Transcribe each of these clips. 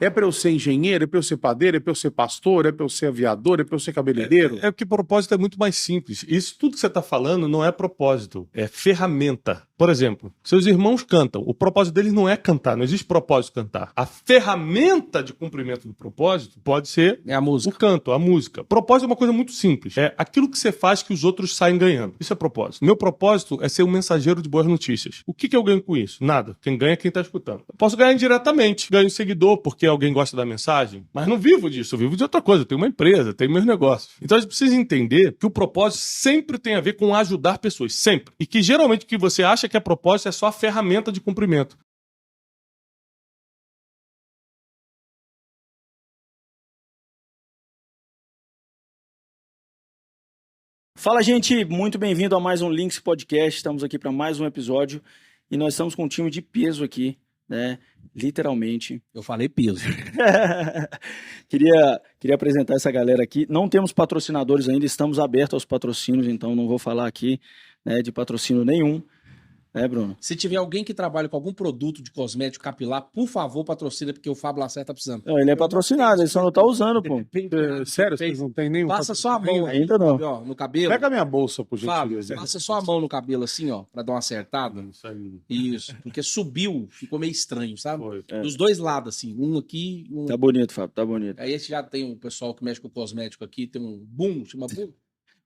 É para eu ser engenheiro, é para eu ser padeiro, é para eu ser pastor, é para eu ser aviador, é para eu ser cabeleireiro? É que propósito é muito mais simples. Isso tudo que você está falando não é propósito, é ferramenta. Por exemplo, seus irmãos cantam. O propósito deles não é cantar, não existe propósito cantar. A ferramenta de cumprimento do propósito pode ser a música. o canto, a música. Propósito é uma coisa muito simples. É aquilo que você faz que os outros saem ganhando. Isso é propósito. Meu propósito é ser um mensageiro de boas notícias. O que eu ganho com isso? Nada. Quem ganha é quem está escutando. Eu posso ganhar indiretamente. Ganho seguidor porque alguém gosta da mensagem, mas não vivo disso. Eu vivo de outra coisa. Eu tenho uma empresa, tenho meus negócios. Então a gente precisa entender que o propósito sempre tem a ver com ajudar pessoas. Sempre. E que geralmente o que você acha que é propósito é só a ferramenta de cumprimento. Fala, gente, muito bem-vindo a mais um Links Podcast. Estamos aqui para mais um episódio e nós estamos com um time de peso aqui, né? Literalmente. Eu falei peso. Queria apresentar essa galera aqui. Não temos patrocinadores ainda, estamos abertos aos patrocínios, então não vou falar aqui, né, de patrocínio nenhum. É, Bruno? Se tiver alguém que trabalha com algum produto de cosmético capilar, por favor, patrocina, porque o Fábio Lacerda tá precisando. Não, ele é patrocinado, ele só não tá usando, pô. Sério, vocês não tem nenhum? Passa só a mão aí, Ainda não. Fábio, ó, no cabelo. Pega a minha bolsa, por Fábio, gentileza. passa só a mão no cabelo assim, ó, pra dar uma acertada. Isso aí. Isso, porque subiu, ficou meio estranho, sabe? Foi. Dos dois lados, assim, um aqui, um... Tá bonito, Fábio, tá bonito. Aí esse já tem um pessoal que mexe com cosmético aqui, tem um boom, chama boom?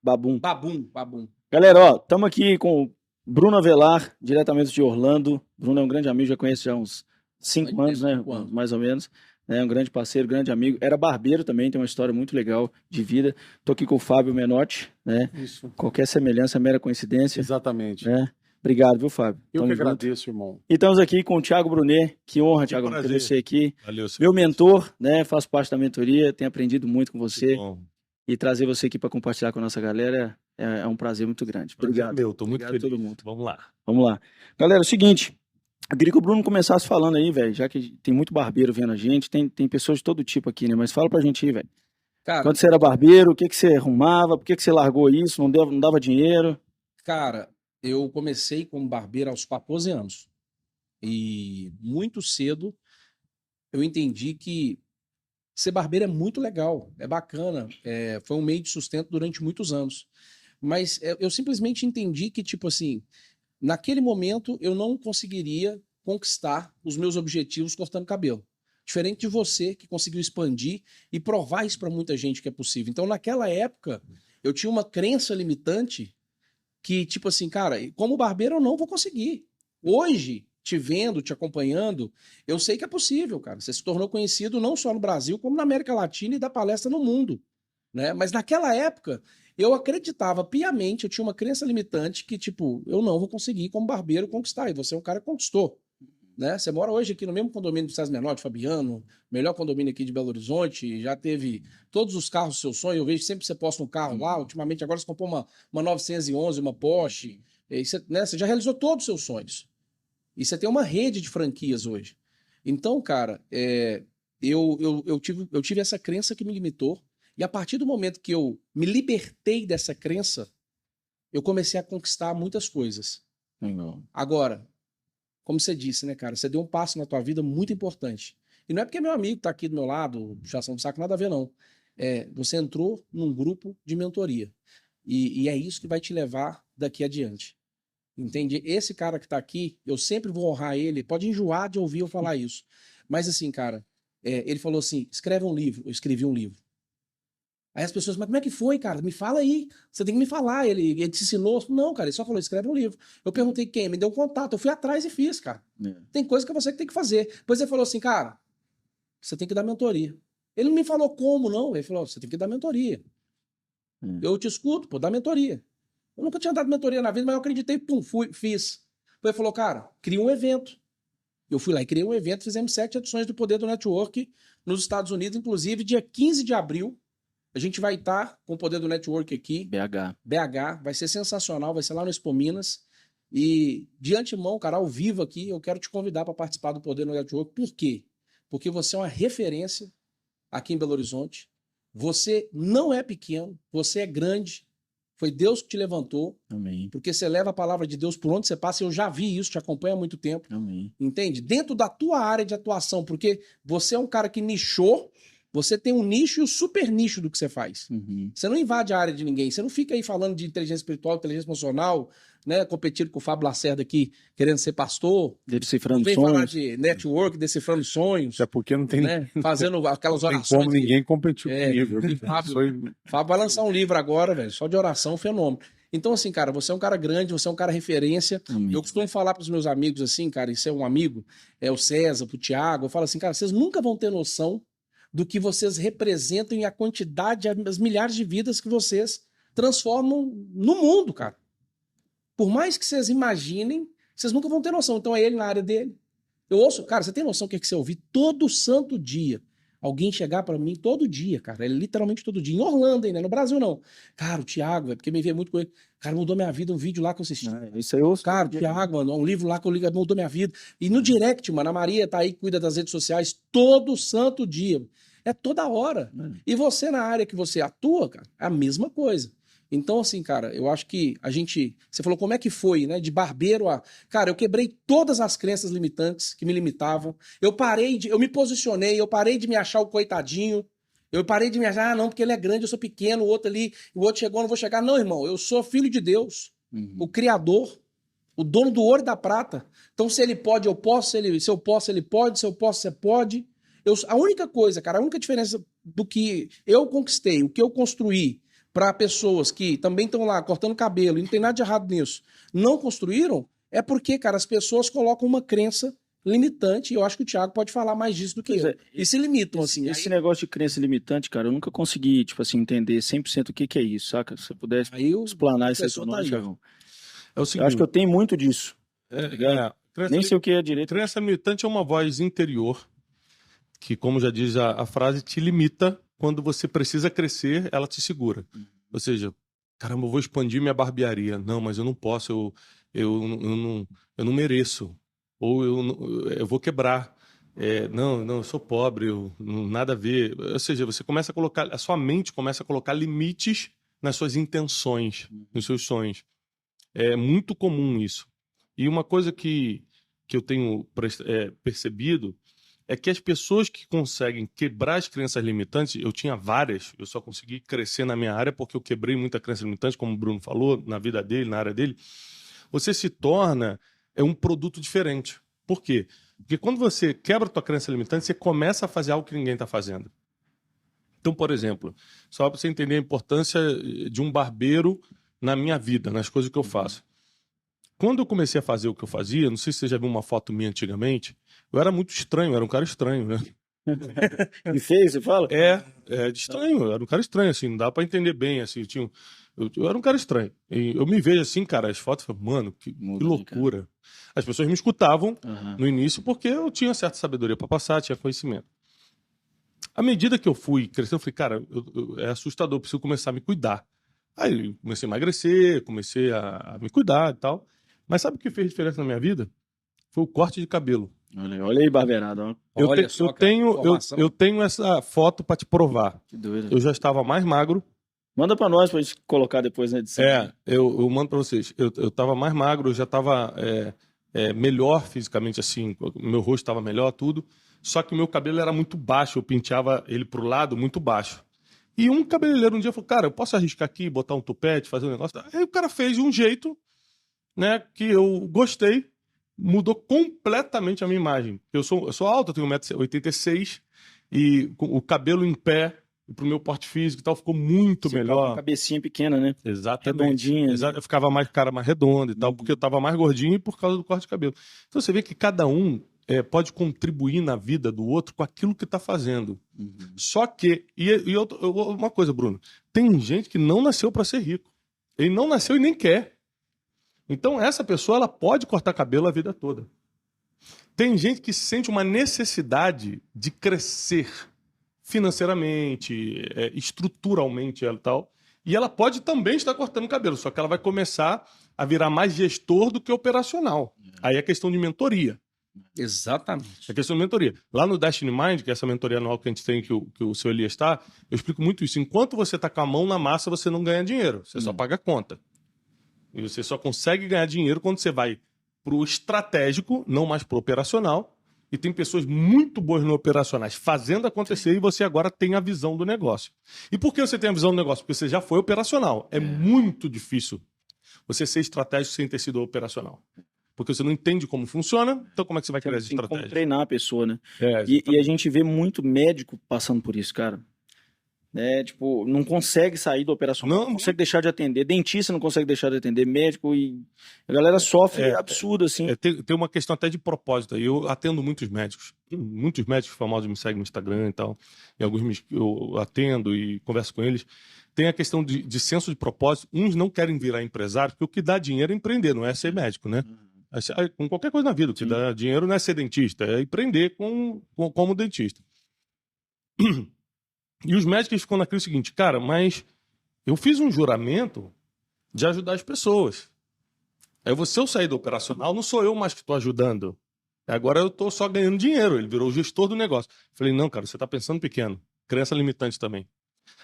Babum. Babum. Galera, ó, estamos aqui com o Bruno Avelar, diretamente de Orlando. Bruno é um grande amigo, já conheço já há uns 5 anos, né? 5 anos. Mais ou menos. É um grande parceiro, grande amigo. Era barbeiro também, tem uma história muito legal de vida. Tô aqui com o Fábio Menotti, né? Isso. Qualquer semelhança é mera coincidência. Exatamente. Né? Obrigado, viu, Fábio? Eu Tamo que junto. agradeço, irmão. E estamos aqui com o Thiago Brunet. Que honra, Thiago, ter prazer. você aqui. Valeu, senhor. Meu mentor, né? Faço parte da mentoria, tenho aprendido muito com você. Bom. E trazer você aqui para compartilhar com a nossa galera é um prazer muito grande. Obrigado. Meu, tô muito Obrigado a feliz. todo mundo. Vamos lá. Vamos lá. Galera, é o seguinte, eu queria que o Bruno começasse falando aí, velho, já que tem muito barbeiro vendo a gente, tem pessoas de todo tipo aqui, né? Mas fala pra gente aí, velho. Cara, Quando você era barbeiro, o que você arrumava? Por que você largou isso? Não dava dinheiro? Cara, eu comecei como barbeiro aos 14 anos. E muito cedo eu entendi que ser barbeiro é muito legal, é bacana, foi um meio de sustento durante muitos anos. Mas eu simplesmente entendi que, tipo assim, naquele momento eu não conseguiria conquistar os meus objetivos cortando cabelo. Diferente de você, que conseguiu expandir e provar isso para muita gente que é possível. Então, naquela época, eu tinha uma crença limitante que, tipo assim, cara, como barbeiro eu não vou conseguir. Hoje, te vendo, te acompanhando, eu sei que é possível, cara. Você se tornou conhecido não só no Brasil, como na América Latina e dá palestra no mundo, né? Mas naquela época, eu acreditava piamente, eu tinha uma crença limitante que, tipo, eu não vou conseguir como barbeiro conquistar. E você é um cara que conquistou, né? Você mora hoje aqui no mesmo condomínio do César Menotti, Fabiano, melhor condomínio aqui de Belo Horizonte, já teve todos os carros do seu sonho, eu vejo sempre que você posta um carro lá, ultimamente agora você comprou uma 911, uma Porsche, e você, né, você já realizou todos os seus sonhos. E você tem uma rede de franquias hoje. Então, cara, eu tive essa crença que me limitou, e a partir do momento que eu me libertei dessa crença, eu comecei a conquistar muitas coisas. Agora, como você disse, né, cara? Você deu um passo na tua vida muito importante. E não é porque meu amigo tá aqui do meu lado, puxação de saco, nada a ver, não. Você entrou num grupo de mentoria. E é isso que vai te levar daqui adiante. Entende? Esse cara que tá aqui, eu sempre vou honrar ele. Pode enjoar de ouvir eu falar isso. Mas assim, cara, ele falou assim, escreve um livro. Eu escrevi um livro. Aí as pessoas, mas como é que foi, cara? Me fala aí. Você tem que me falar. Ele te ensinou? Não, cara, ele só falou, escreve um livro. Eu perguntei quem, me deu um contato. Eu fui atrás e fiz, cara. Tem coisa que você que tem que fazer. Depois ele falou assim, cara, você tem que dar mentoria. Ele não me falou como, não. Ele falou, você tem que dar mentoria. Eu te escuto, pô, dá mentoria. Eu nunca tinha dado mentoria na vida, mas eu acreditei, pum, fiz. Depois ele falou, cara, cria um evento. Eu fui lá e criei um evento, fizemos 7 edições do Poder do Network nos Estados Unidos, inclusive dia 15 de abril. A gente vai estar com o Poder do Network aqui. BH. Vai ser sensacional, vai ser lá no Expo Minas. E de antemão, cara, ao vivo aqui, eu quero te convidar para participar do Poder do Network. Por quê? Porque você é uma referência aqui em Belo Horizonte. Você não é pequeno, você é grande. Foi Deus que te levantou, Amém. porque você leva a palavra de Deus por onde você passa. Eu já vi isso, te acompanho há muito tempo. Amém. Entende? Dentro da tua área de atuação, porque você é um cara que nichou, você tem um nicho e o super nicho do que você faz. Uhum. Você não invade a área de ninguém, você não fica aí falando de inteligência espiritual, inteligência emocional, né? Competindo com o Fábio Lacerda aqui, querendo ser pastor. Decifrando Vem falar sonhos. de network, decifrando sonhos, Até porque não tem, né? Fazendo aquelas não tem orações. como ninguém competir É, comigo. Fábio vai lançar um livro agora, velho, só de oração, fenômeno. Então, assim, cara, você é um cara grande, você é um cara referência. Amém. Eu costumo falar pros meus amigos, assim, cara, isso é um amigo, é o César, pro Thiago, eu falo assim, cara, vocês nunca vão ter noção do que vocês representam e a quantidade, as milhares de vidas que vocês transformam no mundo, cara. Por mais que vocês imaginem, vocês nunca vão ter noção. Então é ele na área dele. Eu ouço, cara, você tem noção do que é que você ouvir todo santo dia? Alguém chegar pra mim todo dia, cara. É literalmente todo dia. Em Orlando ainda, no Brasil não. Cara, o Thiago, é porque me vê muito com ele. Cara, mudou minha vida, um vídeo lá que eu assisti. Isso aí eu ouço. Cara, o Thiago, mano, um livro lá que eu li, mudou minha vida. E no direct, mano, a Maria tá aí, cuida das redes sociais todo santo dia. É toda hora. E você, na área que você atua, cara, é a mesma coisa. Então, assim, cara, eu acho que a gente... Você falou como é que foi, né? De barbeiro a... Cara, eu quebrei todas as crenças limitantes que me limitavam. Eu me posicionei, eu parei de me achar o coitadinho. Eu parei de me achar, ah, não, porque ele é grande, eu sou pequeno, o outro ali, o outro chegou, eu não vou chegar. Não, irmão, eu sou filho de Deus, o Criador, o dono do ouro e da prata. Então, se ele pode, eu posso, se eu posso, ele pode, se eu posso, você pode. A única coisa, cara, a única diferença do que eu conquistei, o que eu construí para pessoas que também estão lá cortando cabelo, e não tem nada de errado nisso, não construíram, é porque, cara, as pessoas colocam uma crença limitante, e eu acho que o Thiago pode falar mais disso do que eu. E se limitam, assim. Esse negócio de crença limitante, cara, eu nunca consegui, tipo assim, entender 100% o que é isso, saca? Se você pudesse explanar isso aí pra nós, Thiagão. É o seguinte, Eu acho que eu tenho muito disso. Nem sei o que é direito. Crença limitante é uma voz interior que, como já diz a frase, te limita. Quando você precisa crescer, ela te segura. Ou seja, caramba, eu vou expandir minha barbearia. Não, mas eu não posso, eu não mereço. Ou eu vou quebrar. Não, eu sou pobre, nada a ver. Ou seja, você começa a colocar, a sua mente começa a colocar limites nas suas intenções, nos seus sonhos. É muito comum isso. E uma coisa que eu tenho percebido é que as pessoas que conseguem quebrar as crenças limitantes, eu tinha várias, eu só consegui crescer na minha área porque eu quebrei muita crença limitante, como o Bruno falou, na vida dele, na área dele. Você se torna um produto diferente. Por quê? Porque quando você quebra a tua crença limitante, você começa a fazer algo que ninguém está fazendo. Então, por exemplo, só para você entender a importância de um barbeiro na minha vida, nas coisas que eu faço. Quando eu comecei a fazer o que eu fazia, não sei se você já viu uma foto minha antigamente, eu era muito estranho, eu era um cara estranho, né? E feio, você fala? De estranho, eu era um cara estranho, assim, não dá pra entender bem, assim, eu era um cara estranho. E eu me vejo assim, cara, as fotos, eu falo, mano, que loucura. Cara. As pessoas me escutavam no início porque eu tinha certa sabedoria pra passar, tinha conhecimento. À medida que eu fui crescendo, eu falei, cara, é assustador, eu preciso começar a me cuidar. Aí eu comecei a emagrecer, comecei a me cuidar e tal. Mas sabe o que fez diferença na minha vida? Foi o corte de cabelo. Olha aí, barbeirado. Eu tenho essa foto para te provar. Que doido. Eu já estava mais magro. Manda para nós pra gente colocar depois na edição. Eu mando para vocês. Eu estava mais magro, eu já estava melhor fisicamente, assim. Meu rosto estava melhor, tudo. Só que o meu cabelo era muito baixo. Eu penteava ele pro lado, muito baixo. E um cabeleireiro um dia falou, cara, eu posso arriscar aqui, botar um tupete, fazer um negócio? Aí o cara fez de um jeito, né, que eu gostei, mudou completamente a minha imagem. Eu sou alto, eu tenho 1,86 m e o cabelo em pé, pro meu porte físico e tal, ficou muito melhor. Uma cabecinha pequena, né? Exatamente. Redondinha. Eu ficava cara mais redondo e tal, porque eu tava mais gordinho e por causa do corte de cabelo. Então você vê que cada um pode contribuir na vida do outro com aquilo que está fazendo. Só que, uma coisa, Bruno, tem gente que não nasceu para ser rico. Ele não nasceu e nem quer. Então essa pessoa ela pode cortar cabelo a vida toda. Tem gente que sente uma necessidade de crescer financeiramente, estruturalmente e tal, e ela pode também estar cortando cabelo, só que ela vai começar a virar mais gestor do que operacional. Aí é questão de mentoria. Exatamente. É questão de mentoria. Lá no Destiny Mind, que é essa mentoria anual que a gente tem, que o seu Elias está, eu explico muito isso. Enquanto você está com a mão na massa, você não ganha dinheiro. Você só paga a conta. E você só consegue ganhar dinheiro quando você vai para o estratégico, não mais para o operacional. E tem pessoas muito boas no operacionais fazendo acontecer e você agora tem a visão do negócio. E por que você tem a visão do negócio? Porque você já foi operacional. É muito difícil você ser estratégico sem ter sido operacional. Porque você não entende como funciona, então como é que você vai criar essa Tem como estratégia? treinar a pessoa, né? É, E a gente vê muito médico passando por isso, cara. Tipo, não consegue sair do operacional, não consegue deixar de atender. Dentista não consegue deixar de atender. Médico e... A galera sofre absurdo, assim. Tem uma questão até de propósito aí. Eu atendo muitos médicos. Muitos médicos famosos me seguem no Instagram e tal. E alguns eu atendo e converso com eles. Tem a questão de senso de propósito. Uns não querem virar empresário, porque o que dá dinheiro é empreender, não é ser médico, né? Com qualquer coisa na vida, o que dá dinheiro não é ser dentista, é empreender como dentista. E os médicos ficam naquilo seguinte, cara, mas eu fiz um juramento de ajudar as pessoas. Aí se eu sair do operacional, não sou eu mais que estou ajudando. Agora eu estou só ganhando dinheiro, ele virou o gestor do negócio. Falei, não, cara, você está pensando pequeno. Crença limitante também.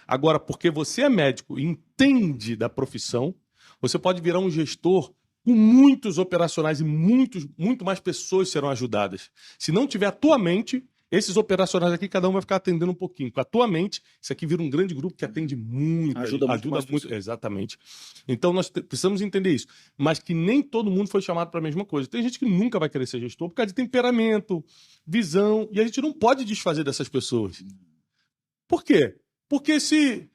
Agora, porque você é médico e entende da profissão, você pode virar um gestor com muitos operacionais e muito mais pessoas serão ajudadas. Se não tiver a tua mente, esses operacionais aqui, cada um vai ficar atendendo um pouquinho. Com a tua mente, isso aqui vira um grande grupo que atende muito. Ajuda muito. Exatamente. Então, nós precisamos entender isso. Mas que nem todo mundo foi chamado para a mesma coisa. Tem gente que nunca vai querer ser gestor por causa de temperamento, visão, e a gente não pode desfazer dessas pessoas. Por quê? Porque se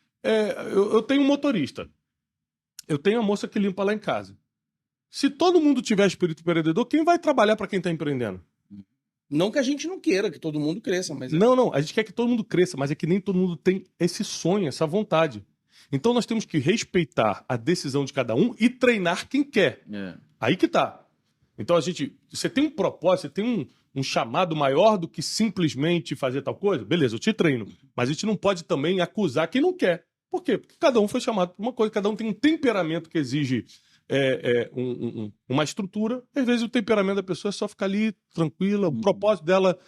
eu tenho um motorista, eu tenho a moça que limpa lá em casa. Se todo mundo tiver espírito empreendedor, quem vai trabalhar para quem está empreendendo? Não que a gente não queira que todo mundo cresça, mas... Não, a gente quer que todo mundo cresça, mas é que nem todo mundo tem esse sonho, essa vontade. Então nós temos que respeitar a decisão de cada um e treinar quem quer. Aí que tá. Então você tem um propósito, você tem um chamado maior do que simplesmente fazer tal coisa? Beleza, eu te treino. Mas a gente não pode também acusar quem não quer. Por quê? Porque cada um foi chamado por uma coisa, cada um tem um temperamento que exige uma estrutura. Às vezes o temperamento da pessoa é só ficar ali tranquila, o propósito dela...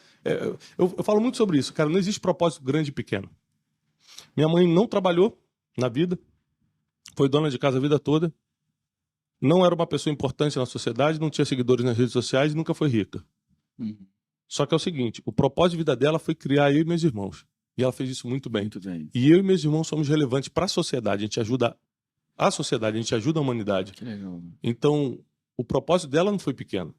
Eu falo muito sobre isso, cara, não existe propósito grande e pequeno. Minha mãe não trabalhou na vida, foi dona de casa a vida toda, não era uma pessoa importante na sociedade, não tinha seguidores nas redes sociais e nunca foi rica. Só que é o seguinte, o propósito de vida dela foi criar eu e meus irmãos. E ela fez isso muito bem. Muito bem. E eu e meus irmãos somos relevantes para a sociedade, a gente ajuda a sociedade, a gente ajuda a humanidade. Que legal. Então, o propósito dela não foi pequeno.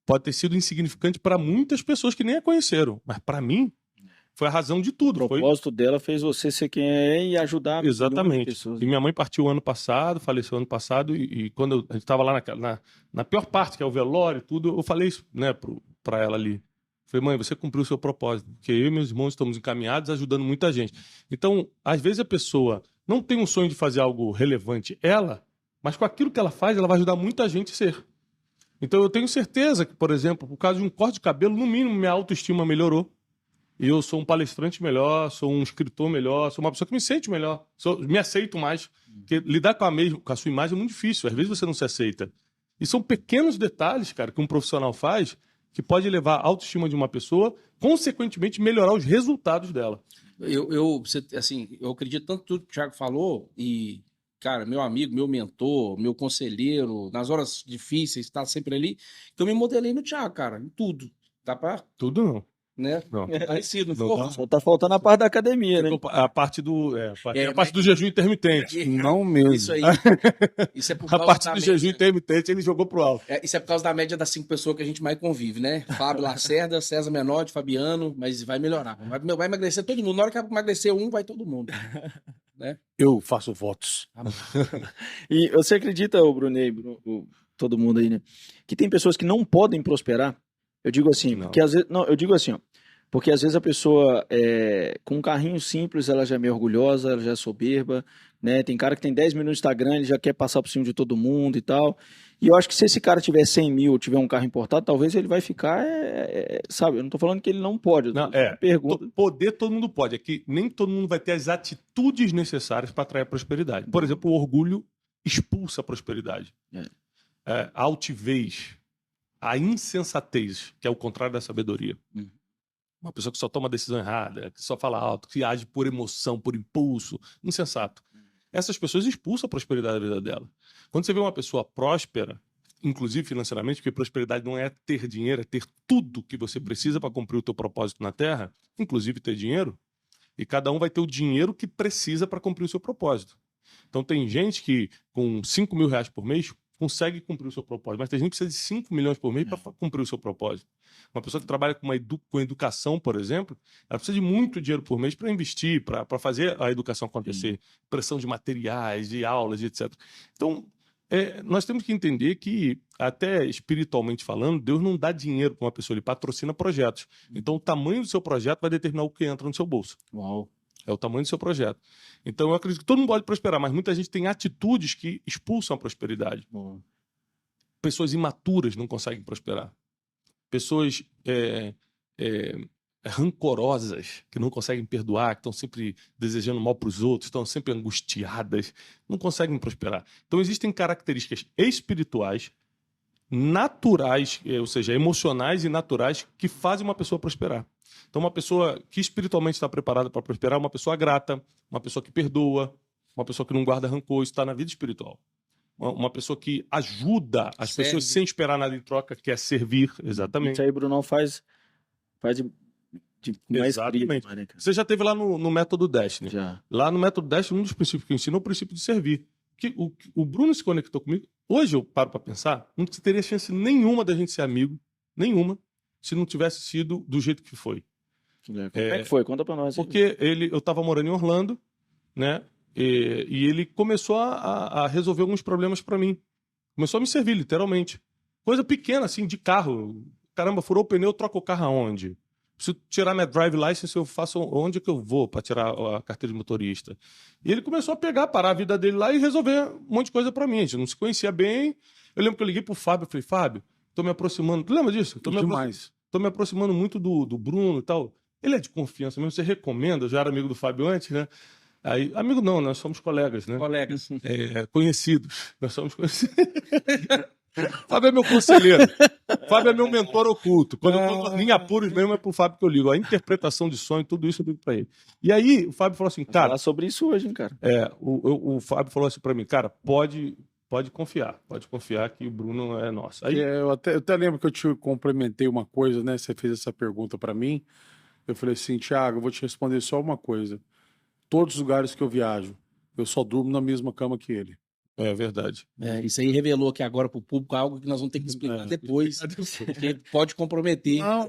Pode ter sido insignificante para muitas pessoas que nem a conheceram, mas para mim foi a razão de tudo. O propósito dela fez você ser quem é e ajudar exatamente. Pessoas. E minha mãe partiu ano passado, faleceu ano passado, e quando a gente estava lá na pior parte, que é o velório e tudo, eu falei isso, né, para ela ali. Falei, mãe, você cumpriu o seu propósito, porque eu e meus irmãos estamos encaminhados, ajudando muita gente. Então, às vezes a pessoa não tem um sonho de fazer algo relevante, mas com aquilo que ela faz, ela vai ajudar muita gente a ser. Então eu tenho certeza que, por exemplo, por causa de um corte de cabelo, no mínimo minha autoestima melhorou. E eu sou um palestrante melhor, sou um escritor melhor, sou uma pessoa que me sente melhor, me aceito mais. Porque lidar com a sua imagem é muito difícil, às vezes você não se aceita. E são pequenos detalhes, cara, que um profissional faz que pode levar a autoestima de uma pessoa, consequentemente melhorar os resultados dela. Eu acredito tanto tudo que o Thiago falou e, cara, meu amigo, meu mentor, meu conselheiro, nas horas difíceis, tá sempre ali, que eu me modelei no Thiago, cara, em tudo. Dá pra... Tudo não. Né? Não. Parecido, não Não ficou? Só tá faltando a parte da academia, né? A parte do jejum intermitente. Não mesmo. Isso aí. Isso é por A causa parte da do média. jejum intermitente ele jogou pro alto. Isso é por causa da média das 5 pessoas que a gente mais convive, né? Fábio Lacerda, César Menotti, Fabiano, mas vai melhorar. Vai emagrecer todo mundo. Na hora que emagrecer um, vai todo mundo. Né? Eu faço votos. E você acredita, Brunei, todo mundo aí, né? Que tem pessoas que não podem prosperar? Eu digo assim, Não. porque às vezes... Não, eu digo assim, ó. Porque às vezes a pessoa, com um carrinho simples, ela já é meio orgulhosa, ela já é soberba, né? Tem cara que tem 10 mil no Instagram, ele já quer passar por cima de todo mundo e tal. E eu acho que se esse cara tiver 100 mil, tiver um carro importado, talvez ele vai ficar, sabe? Eu não tô falando que ele não pode. Não, pergunta. Poder todo mundo pode. É que nem todo mundo vai ter as atitudes necessárias para atrair a prosperidade. Por exemplo, o orgulho expulsa a prosperidade. A altivez a insensatez, que é o contrário da sabedoria. Uma pessoa que só toma decisão errada, que só fala alto, que age por emoção, por impulso, insensato. Essas pessoas expulsam a prosperidade da vida dela. Quando você vê uma pessoa próspera, inclusive financeiramente, porque prosperidade não é ter dinheiro, é ter tudo que você precisa para cumprir o teu propósito na Terra, inclusive ter dinheiro, e cada um vai ter o dinheiro que precisa para cumprir o seu propósito. Então tem gente que com 5 mil reais por mês consegue cumprir o seu propósito, mas tem gente que precisa de 5 milhões por mês para cumprir o seu propósito. Uma pessoa que trabalha com educação, por exemplo, ela precisa de muito dinheiro por mês para investir, para fazer a educação acontecer. Pressão de materiais, de aulas, etc. Então, nós temos que entender que, até espiritualmente falando, Deus não dá dinheiro para uma pessoa, ele patrocina projetos. Então, o tamanho do seu projeto vai determinar o que entra no seu bolso. Uau. É o tamanho do seu projeto. Então, eu acredito que todo mundo pode prosperar, mas muita gente tem atitudes que expulsam a prosperidade. Pessoas imaturas não conseguem prosperar. Pessoas rancorosas, que não conseguem perdoar, que estão sempre desejando mal para os outros, estão sempre angustiadas, não conseguem prosperar. Então, existem características espirituais, naturais, ou seja, emocionais e naturais, que fazem uma pessoa prosperar. Então, uma pessoa que espiritualmente está preparada para prosperar é uma pessoa grata, uma pessoa que perdoa, uma pessoa que não guarda rancor, isso está na vida espiritual. Uma pessoa que ajuda as pessoas sem esperar nada em troca, quer servir, exatamente. Isso aí, Brunão, faz de mais Exatamente. Né, você já esteve lá no Método Destiny. Já. Lá no Método Destiny, um dos princípios que eu ensino é o princípio de servir. O Bruno se conectou comigo. Hoje eu paro para pensar, não teria chance nenhuma da gente ser amigo, nenhuma, se não tivesse sido do jeito que foi. Como é que foi? Conta pra nós. Porque eu estava morando em Orlando, né? E ele começou a resolver alguns problemas para mim. Começou a me servir, literalmente. Coisa pequena, assim, de carro. Caramba, furou o pneu, troca o carro aonde? Preciso tirar minha drive license, eu faço onde que eu vou para tirar a carteira de motorista. E ele começou a parar a vida dele lá e resolver um monte de coisa para mim. A gente não se conhecia bem. Eu lembro que eu liguei pro Fábio e falei, Fábio, tô me aproximando. Tu lembra disso? Tô me aproximando muito do Bruno e tal. Ele é de confiança mesmo, você recomenda? Eu já era amigo do Fábio antes, né? Aí, amigo não, nós somos colegas, né? Colegas. Conhecidos. Nós somos conhecidos. Fábio é meu conselheiro. Fábio é meu mentor oculto. Quando eu tô em apuros mesmo, é pro Fábio que eu ligo. A interpretação de sonho, tudo isso eu ligo pra ele. E aí, o Fábio falou assim, cara... falar sobre isso hoje, hein, cara? O Fábio falou assim pra mim, cara, pode confiar que o Bruno é nosso. Aí, eu até lembro que eu te complementei uma coisa, né? Você fez essa pergunta pra mim. Eu falei assim, Thiago, eu vou te responder só uma coisa. Todos os lugares que eu viajo, eu só durmo na mesma cama que ele. É verdade. Isso aí revelou aqui agora pro público algo que nós vamos ter que explicar depois, porque pode comprometer. Não,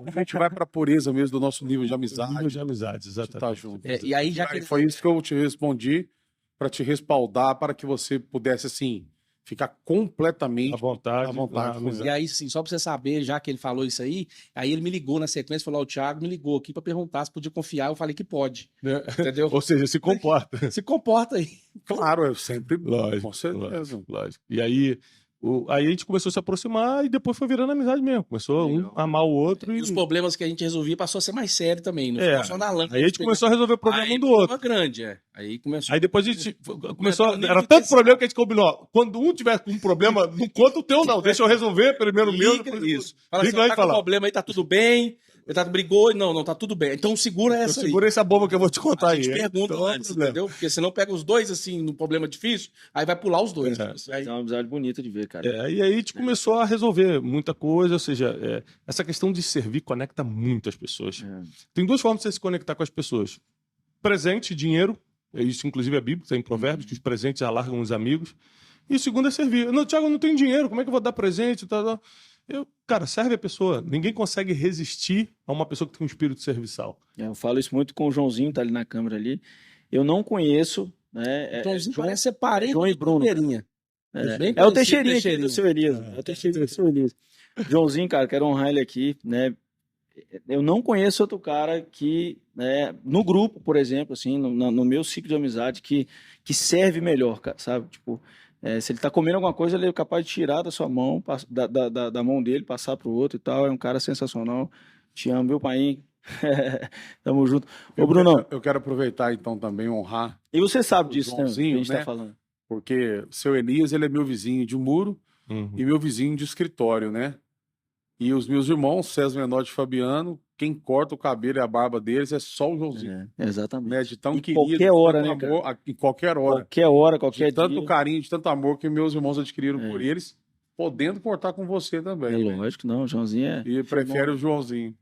a gente vai pra pureza mesmo do nosso nível de amizade. Nível de amizade, exatamente. Tá junto. E aí, já que Foi isso que eu te respondi para te respaldar, para que você pudesse, assim, ficar completamente À vontade. com E aí, sim, só pra você saber, já que ele falou isso aí ele me ligou na sequência, falou, o Thiago me ligou aqui pra perguntar se podia confiar, eu falei que pode, entendeu? Ou seja, se comporta. Se comporta aí. Claro, eu sempre... Lógico. Com certeza. Lógico. E aí a gente começou a se aproximar e depois foi virando amizade mesmo. Começou um a amar o outro. E os problemas que a gente resolvia passou a ser mais sério também. Não ficou só na lã. Aí a gente começou a resolver o problema um do outro. Grande, Aí começou. Aí depois a gente começou. Era tanto problema que a gente combinou. Quando um tiver com um problema, não conta o teu, não. Deixa eu resolver primeiro o meu. Isso. Fala assim, tá com problema aí, tá tudo bem. Ele brigou, não, tá tudo bem. Então segura essa aí. Segura essa bomba que eu vou te contar aí. A gente pergunta antes, entendeu? Porque senão pega os dois, assim, no problema difícil, aí vai pular os dois. É uma amizade bonita de ver, cara. E aí a gente começou a resolver muita coisa, ou seja, essa questão de servir conecta muito as pessoas. Tem duas formas de você se conectar com as pessoas. Presente, dinheiro, isso inclusive é bíblico, tem em Provérbios, que os presentes alargam os amigos. E o segundo é servir. Não, Thiago, eu não tenho dinheiro, como é que eu vou dar presente? Cara, serve a pessoa. Ninguém consegue resistir a uma pessoa que tem um espírito serviçal. Eu falo isso muito com o Joãozinho, tá ali na câmera ali. Eu não conheço, né? Joãozinho parece ser parente João e Bruno. É o Teixeirinha aqui do seu Elias. É o Teixeirinha do seu Elias. Joãozinho, cara, quero honrar ele aqui, né? Eu não conheço outro cara que, né, no grupo, por exemplo, assim, no meu ciclo de amizade, que serve melhor, cara, sabe? Tipo, se ele tá comendo alguma coisa, ele é capaz de tirar da sua mão, da mão dele, passar pro outro e tal. É um cara sensacional. Te amo, meu pai. Tamo junto. Ô, Brunão. Eu quero aproveitar, então, também honrar. E você sabe disso, né? Que a gente né? tá falando. Porque o seu Elias, ele é meu vizinho de muro. e meu vizinho de escritório, né? E os meus irmãos, César Menotti e Fabiano, quem corta o cabelo e a barba deles é só o Joãozinho. Exatamente. Né? De tão Em querido, qualquer de hora, tanto né, amor, em qualquer hora. Qualquer hora, qualquer De tanto dia. carinho, de tanto amor que meus irmãos adquiriram É. por eles, podendo cortar com você também. É né? lógico, não. O Joãozinho é. E prefere o Joãozinho.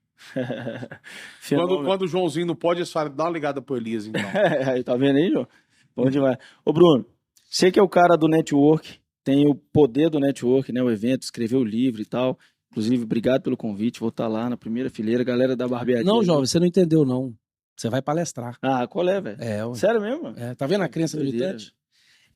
Fenômeno. Quando o Joãozinho não pode, eles falam, dá uma ligada pro Elias, então. Aí, tá vendo aí, João? Bom demais. Ô, Bruno, você que é o cara do network, tem o poder do network, né? O evento, escreveu o livro e tal. Inclusive, obrigado pelo convite. Vou estar lá na primeira fileira, galera da barbearia. Não, jovem, você não entendeu, não. Você vai palestrar. Ah, qual é, velho? É, ué. Sério mesmo? É, tá vendo a crença Doideira, militante?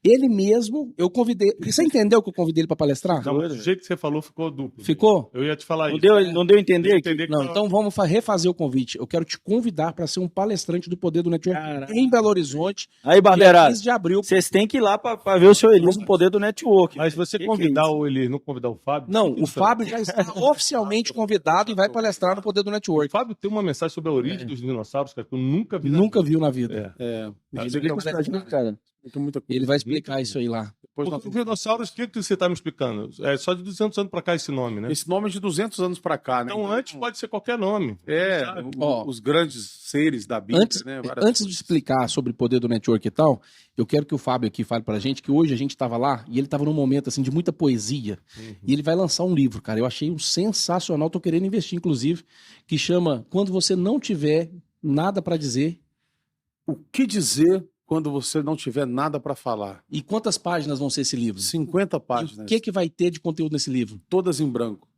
Ele mesmo, eu convidei. E você entendeu que eu convidei ele pra palestrar? Não, mas do jeito que você falou, ficou duplo. Ficou? Eu ia te falar Não isso. deu, não deu a entender Deu a aqui? entender que Não, tava- então vamos refazer o convite. Eu quero te convidar para ser um palestrante do Poder do Network Caraca. em Belo Horizonte, Aí, dia barbeirada, 15 de abril. vocês têm que ir lá pra ver o seu Elias no poder do network. Mas se você Que convidar é isso? o Eli, não convidar o Fábio... Não, que o isso? Fábio já está oficialmente convidado e vai palestrar no Poder do O Network. Fábio tem uma mensagem sobre a origem dos dinossauros, cara, que eu nunca vi. na Nunca vida. viu na vida. É. Explica isso pra gente, cara. Tem muita coisa. Ele vai explicar isso aí lá. Depois Porque nós- os dinossauros, o que você tá me explicando? É só de 200 anos pra cá esse nome, né? Esse nome é de 200 anos pra cá, né? Então antes pode ser qualquer nome. É, Ó, os grandes seres da Bíblia, Antes, né? Várias antes de explicar sobre o poder do network e tal, eu quero que o Fábio aqui fale pra gente que hoje a gente estava lá e ele estava num momento assim de muita poesia. E ele vai lançar um livro, cara. Eu achei um sensacional, tô querendo investir inclusive, que chama Quando Você Não Tiver Nada pra Dizer. O que dizer quando você não tiver nada para falar? E quantas páginas vão ser esse livro? 50 E páginas, o que vai ter de conteúdo nesse livro? todas em branco.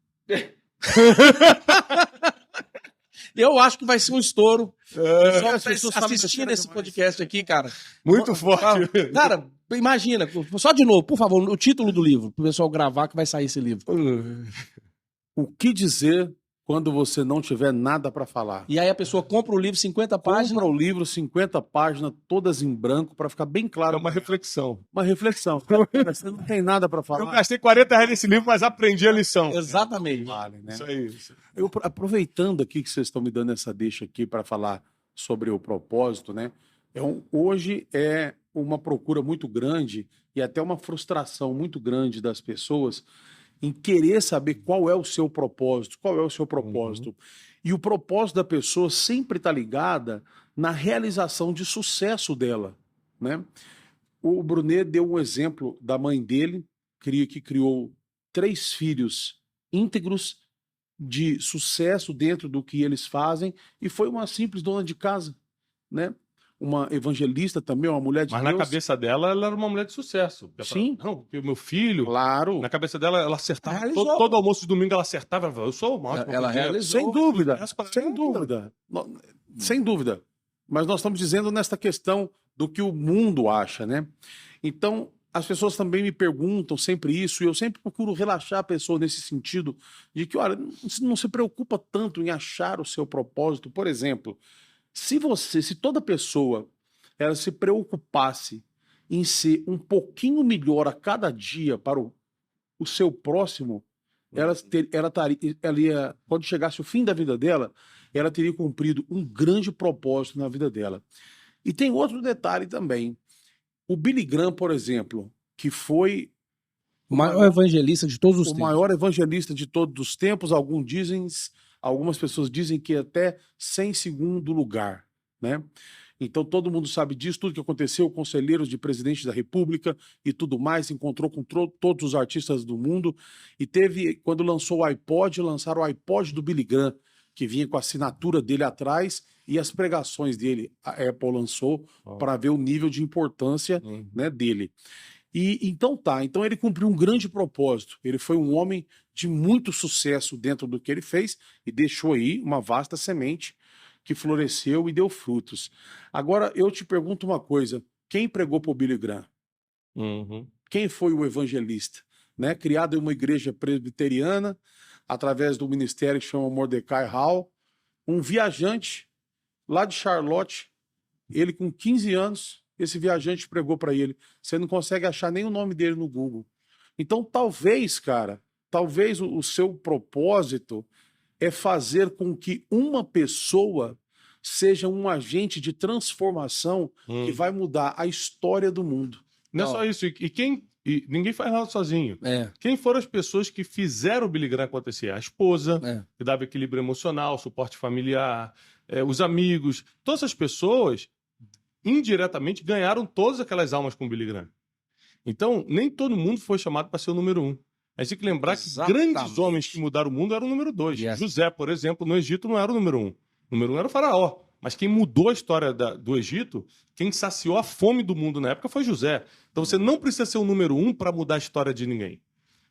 Eu acho que vai ser um estouro. Só as pessoas tá sabem assistindo besteira esse demais. podcast aqui, cara. Muito forte. Cara, imagina, só de novo, por favor, o título do livro, pro pessoal gravar que vai sair esse livro. O que dizer quando você não tiver nada para falar? E aí a pessoa compra o livro, 50 páginas. Compra o livro, 50 páginas, todas em branco, para ficar bem É claro. uma reflexão. Uma reflexão. Você não tem nada para Eu falar. gastei 40 reais nesse livro, mas aprendi a lição. Exatamente. Vale, né? Isso aí. Eu, aproveitando aqui que vocês estão me dando essa deixa aqui para falar sobre o propósito, né? Hoje é uma procura muito grande e até uma frustração muito grande das pessoas em querer saber qual é o seu propósito, qual é o seu propósito. E o propósito da pessoa sempre está ligada na realização de sucesso dela, né? O Brunet deu um exemplo da mãe dele, que criou 3 filhos íntegros de sucesso dentro do que eles fazem e foi uma simples dona de casa, né? Uma evangelista também, uma mulher de Mas Deus. na cabeça dela, ela era uma mulher de sucesso. Ela Sim. falava, não, porque o meu filho... Claro, Na cabeça dela, ela acertava. Realizou. Todo almoço de domingo ela acertava. Ela falava, eu sou o maior. Ela realizou. sem dúvida, Essa parada- sem dúvida. Sem dúvida. Mas nós estamos dizendo nesta questão do que o mundo acha, né? Então, as pessoas também me perguntam sempre isso, e eu sempre procuro relaxar a pessoa nesse sentido de que, olha, não se preocupa tanto em achar o seu propósito. Por exemplo, se toda pessoa ela se preocupasse em ser um pouquinho melhor a cada dia para o seu próximo, ela ia, quando chegasse o fim da vida dela, ela teria cumprido um grande propósito na vida dela. E tem outro detalhe também. O Billy Graham, por exemplo, que foi O maior evangelista de todos os o tempos. maior evangelista de todos os tempos, algumas pessoas dizem que até sem segundo lugar, né? Então todo mundo sabe disso, tudo que aconteceu, conselheiros de presidente da República e tudo mais, encontrou com todos os artistas do mundo e quando lançou o iPod, lançaram o iPod do Billy Graham, que vinha com a assinatura dele atrás e as pregações dele. A Apple lançou para ver o nível de importância, né, dele. Então ele cumpriu um grande propósito. Ele foi um homem de muito sucesso dentro do que ele fez e deixou aí uma vasta semente que floresceu e deu frutos. Agora, eu te pergunto uma coisa. Quem pregou para o Billy Graham? Quem foi o evangelista? Né? Criado em uma igreja presbiteriana, através do ministério que chama Mordecai Hall, um viajante lá de Charlotte, ele com 15 anos, esse viajante pregou para ele. Você não consegue achar nem o nome dele no Google. Então, talvez, cara, o seu propósito é fazer com que uma pessoa seja um agente de transformação que vai mudar a história do mundo. Não é só isso. E quem E ninguém faz nada sozinho. É. Quem foram as pessoas que fizeram o Billy Graham acontecer? A esposa, que dava equilíbrio emocional, suporte familiar, os amigos. Todas essas pessoas, indiretamente, ganharam todas aquelas almas com o Billy Graham. Então, nem todo mundo foi chamado para ser o número 1. A gente tem que lembrar Exatamente. que grandes homens que mudaram o mundo eram o número 2. Yes. José, por exemplo, no Egito não era o número 1. O número 1 era o faraó. Mas quem mudou a história do Egito, quem saciou a fome do mundo na época foi José. Então você não precisa ser o número 1 para mudar a história de ninguém.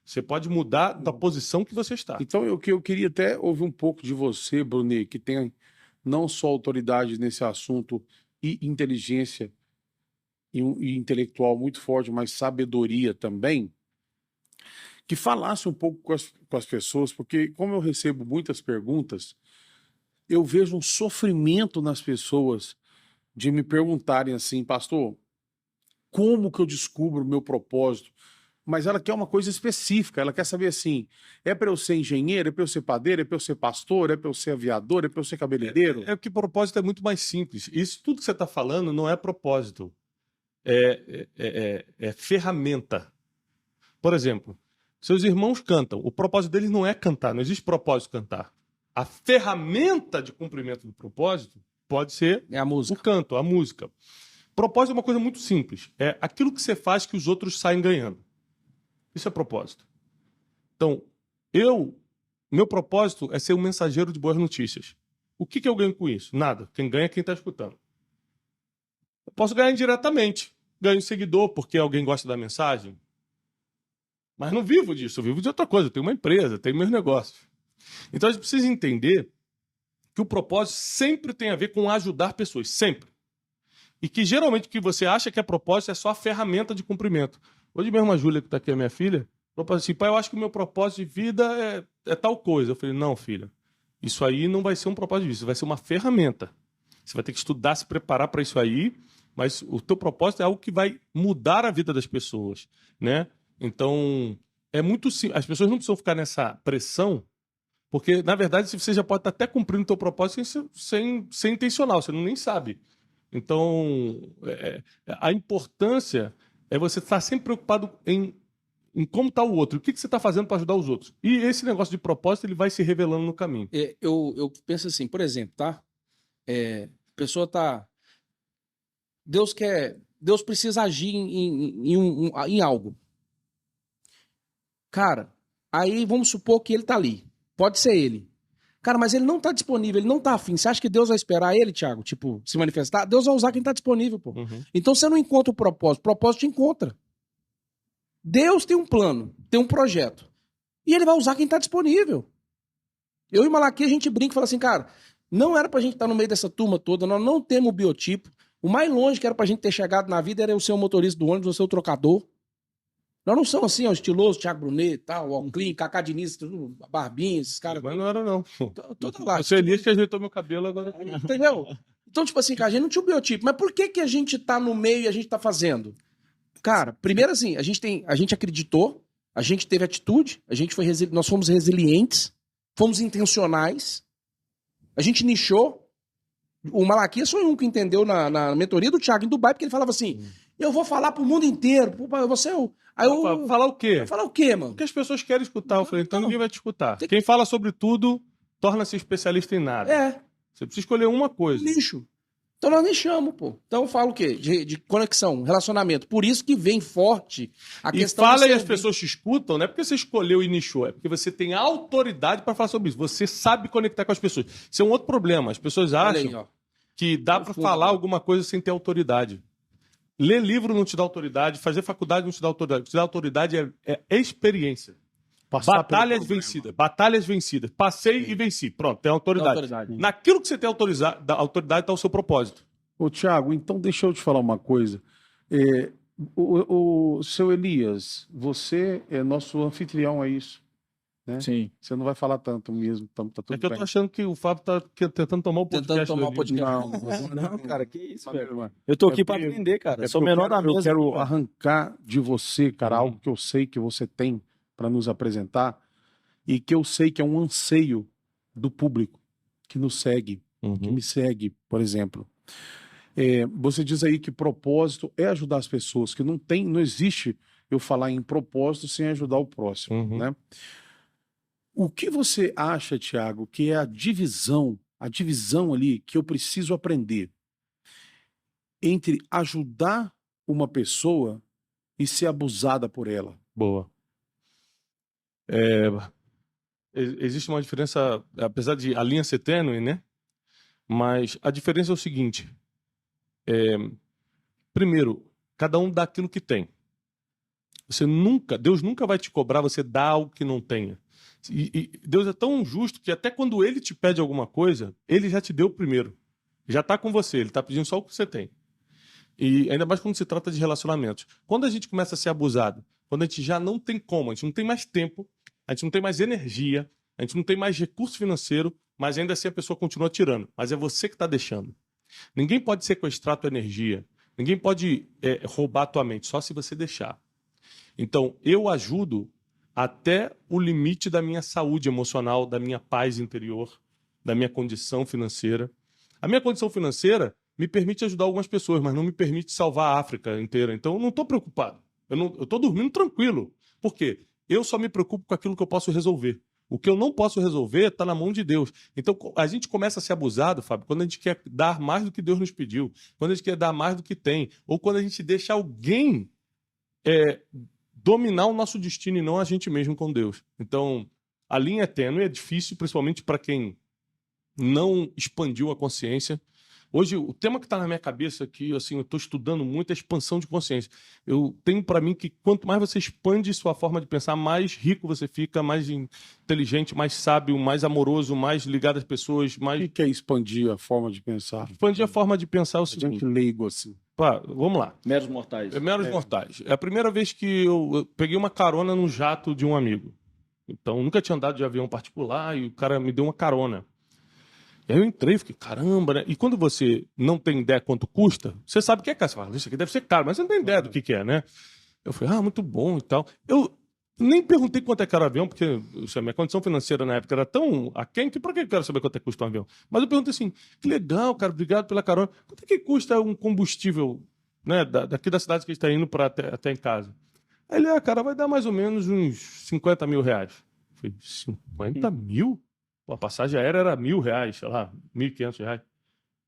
Você pode mudar da posição que você está. Então, eu queria até ouvir um pouco de você, Brunet, que tem não só autoridade nesse assunto e inteligência e intelectual muito forte, mas sabedoria também, que falasse um pouco com as pessoas, porque como eu recebo muitas perguntas, eu vejo um sofrimento nas pessoas de me perguntarem assim, pastor, como que eu descubro o meu propósito? Mas ela quer uma coisa específica, ela quer saber assim, é para eu ser engenheiro, é para eu ser padeiro, é para eu ser pastor, é para eu ser aviador, é para eu ser cabeleireiro? É que propósito é muito mais simples. Isso tudo que você está falando não é propósito. É ferramenta. Por exemplo, seus irmãos cantam. O propósito deles não é cantar, não existe propósito cantar. A ferramenta de cumprimento do propósito pode ser É a música. o canto, a música. Propósito é uma coisa muito simples. É aquilo que você faz que os outros saem ganhando. Isso é propósito. Então, meu propósito é ser um mensageiro de boas notícias. O que eu ganho com isso? Nada. Quem ganha é quem está escutando. Eu posso ganhar indiretamente. Ganho seguidor porque alguém gosta da mensagem. Mas não vivo disso, eu vivo de outra coisa. Eu tenho uma empresa, tenho meus negócios. Então a gente precisa entender que o propósito sempre tem a ver com ajudar pessoas, sempre. E que geralmente o que você acha que é propósito é só a ferramenta de cumprimento. Hoje mesmo a Júlia, que está aqui, a minha filha, falou assim, pai, eu acho que o meu propósito de vida é tal coisa. Eu falei, não, filha, isso aí não vai ser um propósito de vida, isso vai ser uma ferramenta. Você vai ter que estudar, se preparar para isso aí, mas o teu propósito é algo que vai mudar a vida das pessoas, né? Então, é muito simples. As pessoas não precisam ficar nessa pressão, porque, na verdade, você já pode estar até cumprindo o teu propósito sem ser intencional, você nem sabe. Então, a importância é você estar sempre preocupado em como está o outro, o que você está fazendo para ajudar os outros. E esse negócio de propósito, ele vai se revelando no caminho. Eu penso assim, por exemplo, tá? A pessoa tá... Deus precisa agir em algo. Cara, aí vamos supor que ele tá ali. Pode ser ele. Cara, mas ele não tá disponível, ele não tá afim. Você acha que Deus vai esperar ele, Thiago, tipo, se manifestar? Deus vai usar quem tá disponível, pô. Uhum. Então você não encontra o propósito te encontra. Deus tem um plano, tem um projeto. E ele vai usar quem tá disponível. Eu e Malaquias, a gente brinca e fala assim, cara, não era pra gente estar no meio dessa turma toda, nós não temos o biotipo. O mais longe que era pra gente ter chegado na vida era eu ser o motorista do ônibus, eu ser o trocador. Nós não somos assim, ó, estiloso, Thiago Brunet e tal, o Clean, Cacá Diniz, tudo, Barbinha, esses caras. Mas não era, não. Toda lá. Você Elias que ajeitou meu cabelo agora. Entendeu? Então, tipo assim, cara, a gente não tinha o biotipo. Mas por que a gente tá no meio e a gente tá fazendo? Cara, primeiro assim, a gente acreditou, a gente teve atitude, nós fomos resilientes, fomos intencionais, a gente nichou. O Malaquias foi um que entendeu na mentoria do Thiago em Dubai, porque ele falava assim, eu vou falar pro mundo inteiro, você é o... Aí eu... Falar o quê? Vai falar o quê, mano? O que as pessoas querem escutar. Eu falei, então Não. ninguém vai te escutar. Tem- Quem fala sobre tudo, torna-se especialista em nada. Você precisa escolher uma coisa. Lixo. Então nós nichamos, pô. Então eu falo o quê? De conexão, relacionamento. Por isso que vem forte a E questão fala de e as servir. pessoas te escutam, não é porque você escolheu e nichou, é porque você tem autoridade para falar sobre isso. Você sabe conectar com as pessoas. Isso é um outro problema. As pessoas Olha acham aí, ó. que dá para falar alguma coisa sem ter autoridade. Ler livro não te dá autoridade, fazer faculdade não te dá autoridade. O que te dá autoridade é experiência. Passar Batalhas pelo problema. vencidas. Batalhas vencidas. Passei e venci. Pronto, tem autoridade. Autoridade. Naquilo que você tem autoridade está o seu propósito. Ô, Thiago, então deixa eu te falar uma coisa. O seu Elias, você é nosso anfitrião, é isso? Né? Sim. Você não vai falar tanto mesmo, tá tudo É que eu bem. tô achando que o Fábio tá tentando tomar o podcast. Tentando tomar o do podcast. Não, cara, que isso, velho. Mano, Eu tô aqui É pra porque- aprender, cara. é Sou porque menor da mesa. Eu quero aqui, velho. arrancar de você, cara, algo que eu sei que você tem para nos apresentar e que eu sei que é um anseio do público que nos segue, que me segue, por exemplo. Você diz aí que propósito é ajudar as pessoas, que não existe eu falar em propósito sem ajudar o próximo, Uhum. né? O que você acha, Thiago, que é a divisão ali que eu preciso aprender entre ajudar uma pessoa e ser abusada por ela? Boa. Existe uma diferença, apesar de a linha ser tênue, né? Mas a diferença é o seguinte: primeiro, cada um dá aquilo que tem. Deus nunca vai te cobrar você dar algo que não tenha. E Deus é tão justo que até quando ele te pede alguma coisa, ele já te deu primeiro. Já está com você, ele está pedindo só o que você tem. E ainda mais quando se trata de relacionamentos. Quando a gente começa a ser abusado, quando a gente já não tem como, a gente não tem mais tempo, a gente não tem mais energia, a gente não tem mais recurso financeiro, mas ainda assim a pessoa continua tirando. Mas é você que está deixando. Ninguém pode sequestrar a tua energia, ninguém pode roubar a tua mente, só se você deixar. Então, eu ajudo até o limite da minha saúde emocional, da minha paz interior, da minha condição financeira. A minha condição financeira me permite ajudar algumas pessoas, mas não me permite salvar a África inteira. Então, eu não estou preocupado. Eu estou dormindo tranquilo. Por quê? Eu só me preocupo com aquilo que eu posso resolver. O que eu não posso resolver está na mão de Deus. Então, a gente começa a ser abusado, Fábio, quando a gente quer dar mais do que Deus nos pediu, quando a gente quer dar mais do que tem, ou quando a gente deixa alguém dominar o nosso destino e não a gente mesmo com Deus. Então, a linha é tênue, é difícil, principalmente para quem não expandiu a consciência. Hoje, o tema que está na minha cabeça, que assim, eu estou estudando muito, é a expansão de consciência. Eu tenho para mim que quanto mais você expande sua forma de pensar, mais rico você fica, mais inteligente, mais sábio, mais amoroso, mais ligado às pessoas, mais... O que é expandir a forma de pensar? Expandir a forma de pensar é o A seguinte... gente leigo assim. Pá, vamos lá. Meros mortais. Meros mortais. É a primeira vez que eu peguei uma carona no jato de um amigo. Então, nunca tinha andado de avião particular e o cara me deu uma carona. E aí eu entrei e fiquei, caramba, né? E quando você não tem ideia quanto custa, você sabe o que é caro. Você fala, isso aqui deve ser caro, mas você não tem ideia do que é, né? Eu falei, muito bom e tal. Eu nem perguntei quanto é que era o avião, porque a minha condição financeira na época era tão aquém que pra que eu quero saber quanto é que custa um avião? Mas eu perguntei assim, que legal, cara, obrigado pela carona. Quanto é que custa um combustível, né, daqui da cidade que a gente está indo para até em casa? Aí ele, cara, vai dar mais ou menos uns 50 mil reais. Eu falei, 50 mil? Pô, a passagem aérea era R$1.000, sei lá, R$1.500.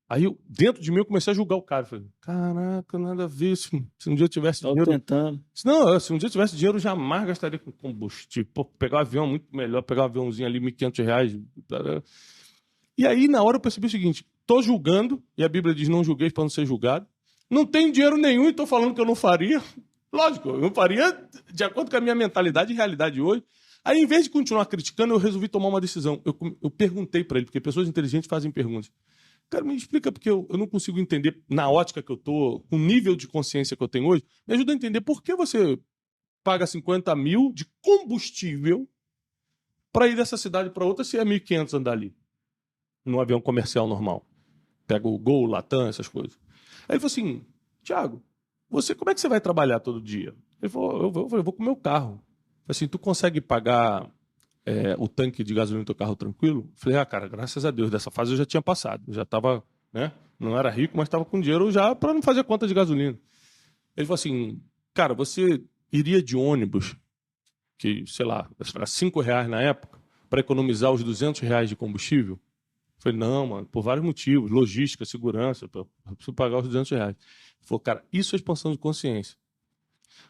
Aí, dentro de mim, eu comecei a julgar o cara. Falei, caraca, nada a ver. Se um dia eu tivesse Estou dinheiro... tentando. Se um dia eu tivesse dinheiro, eu jamais gastaria com combustível. Pô, pegar um avião muito melhor, pegar um aviãozinho ali, R$1.500. E aí, na hora, eu percebi o seguinte, tô julgando, e a Bíblia diz, não julgueis para não ser julgado. Não tenho dinheiro nenhum e tô falando que eu não faria. Lógico, eu não faria de acordo com a minha mentalidade e realidade hoje. Aí, em vez de continuar criticando, eu resolvi tomar uma decisão. Eu perguntei para ele, porque pessoas inteligentes fazem perguntas. Cara, me explica, porque eu não consigo entender, na ótica que eu tô, com o nível de consciência que eu tenho hoje, me ajuda a entender por que você paga 50 mil de combustível para ir dessa cidade para outra se é 1.500 andar ali, num avião comercial normal. Pega o Gol, Latam, essas coisas. Aí ele falou assim, Thiago, como é que você vai trabalhar todo dia? Ele falou, eu vou com o meu carro. Assim, tu consegue pagar o tanque de gasolina do teu carro tranquilo? Falei, cara, graças a Deus, dessa fase eu já tinha passado. Eu já estava, né? Não era rico, mas estava com dinheiro já para não fazer conta de gasolina. Ele falou assim, cara, você iria de ônibus, que, sei lá, era R$5 na época, para economizar os R$200 de combustível? Eu falei, não, mano, por vários motivos, logística, segurança, eu preciso pagar os R$200. Ele falou, cara, isso é expansão de consciência.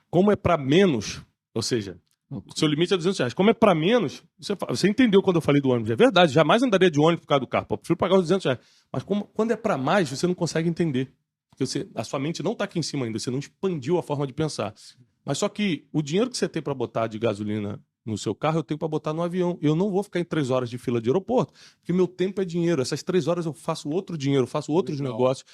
Como é para menos, ou seja, o seu limite é R$200. Como é para menos, você entendeu quando eu falei do ônibus. É verdade, jamais andaria de ônibus por causa do carro. Eu prefiro pagar os R$200. Mas quando é para mais, você não consegue entender. Porque a sua mente não está aqui em cima ainda, você não expandiu a forma de pensar. Mas só que o dinheiro que você tem para botar de gasolina no seu carro, eu tenho para botar no avião. Eu não vou ficar em 3 horas de fila de aeroporto, porque meu tempo é dinheiro. Essas 3 horas eu faço outro dinheiro, faço outros negócios.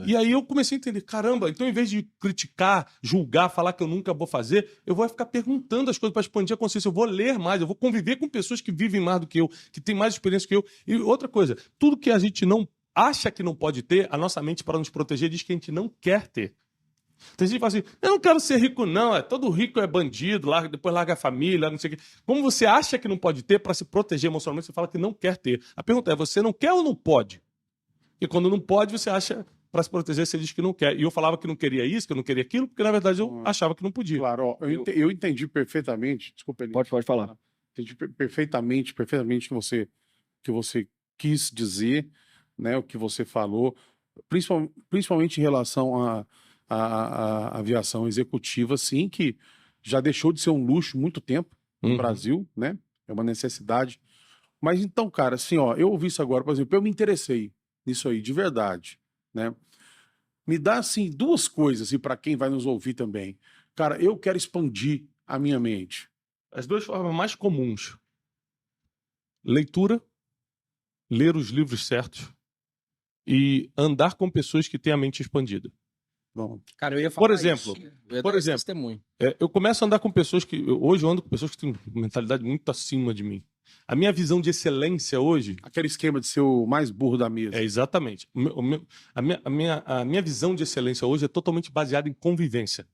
E aí eu comecei a entender, caramba, então em vez de criticar, julgar, falar que eu nunca vou fazer, eu vou ficar perguntando as coisas para expandir a consciência. Eu vou ler mais, eu vou conviver com pessoas que vivem mais do que eu, que têm mais experiência que eu. E outra coisa, tudo que a gente não acha que não pode ter, a nossa mente, para nos proteger, diz que a gente não quer ter. Tem gente que fala assim, eu não quero ser rico não, todo rico é bandido, depois larga a família, não sei o quê. Como você acha que não pode ter, para se proteger emocionalmente, você fala que não quer ter. A pergunta é, você não quer ou não pode? E quando não pode, você acha para se proteger se ele diz que não quer. E eu falava que não queria isso, que eu não queria aquilo, porque na verdade eu achava que não podia. Claro, ó, eu entendi perfeitamente. Desculpa, Eli. Pode falar. Entendi perfeitamente o que você quis dizer, né? O que você falou, principalmente em relação à aviação executiva, sim, que já deixou de ser um luxo muito tempo no Brasil, né? É uma necessidade. Mas então, cara, assim, ó, eu ouvi isso agora, por exemplo, eu me interessei nisso aí, de verdade, né? Me dá, assim, duas coisas, e para quem vai nos ouvir também. Cara, eu quero expandir a minha mente. As duas formas mais comuns: leitura, ler os livros certos e andar com pessoas que têm a mente expandida. Bom, Cara, eu ia falar Por exemplo, isso. Eu ia por dar esse exemplo, testemunho. eu começo a andar com pessoas hoje eu ando com pessoas que têm mentalidade muito acima de mim. A minha visão de excelência hoje aquele esquema de ser o mais burro da mesa. é exatamente. A minha visão de excelência hoje é totalmente baseada em convivência.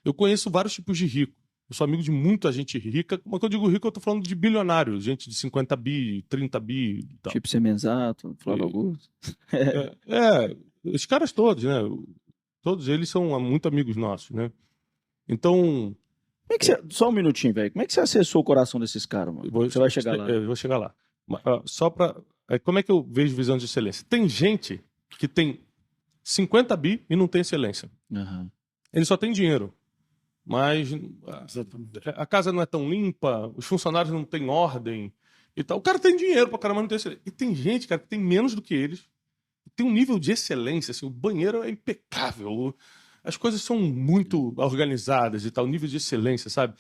Eu conheço vários tipos de rico. Eu sou amigo de muita gente rica. Quando eu digo rico, eu tô falando de bilionário. Gente de 50 bi, 30 bi e tal. Tipo Semenzato, Flávio Augusto. Os caras todos, né? Todos eles são muito amigos nossos, né? Então, Como é que só um minutinho, velho. Como é que você acessou o coração desses caras, mano? Você vai chegar lá. Eu vou chegar lá. Só para. Como é que eu vejo visão de excelência? Tem gente que tem 50 bi e não tem excelência. Aham. Ele só tem dinheiro. Mas a casa não é tão limpa, os funcionários não têm ordem e tal. O cara tem dinheiro pra caramba, mas não tem excelência. E tem gente, cara, que tem menos do que eles. Tem um nível de excelência, assim, o banheiro é impecável. As coisas são muito organizadas e tal, nível de excelência, sabe?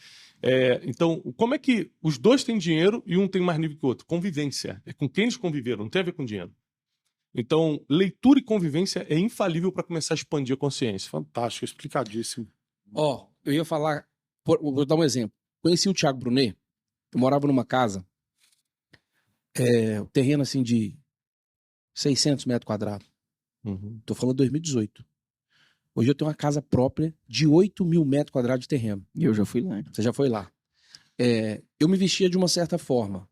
Então, como é que os dois têm dinheiro e um tem mais nível que o outro? Convivência. É com quem eles conviveram, não tem a ver com dinheiro. Então, leitura e convivência é infalível para começar a expandir a consciência. Fantástico, explicadíssimo. Ó, eu ia falar, vou dar um exemplo. Conheci o Thiago Brunet, eu morava numa casa, terreno assim de 600 metros quadrados. Tô falando 2018. Hoje eu tenho uma casa própria de 8 mil metros quadrados de terreno. E eu já fui lá. Você já foi lá. Eu me vestia de uma certa forma.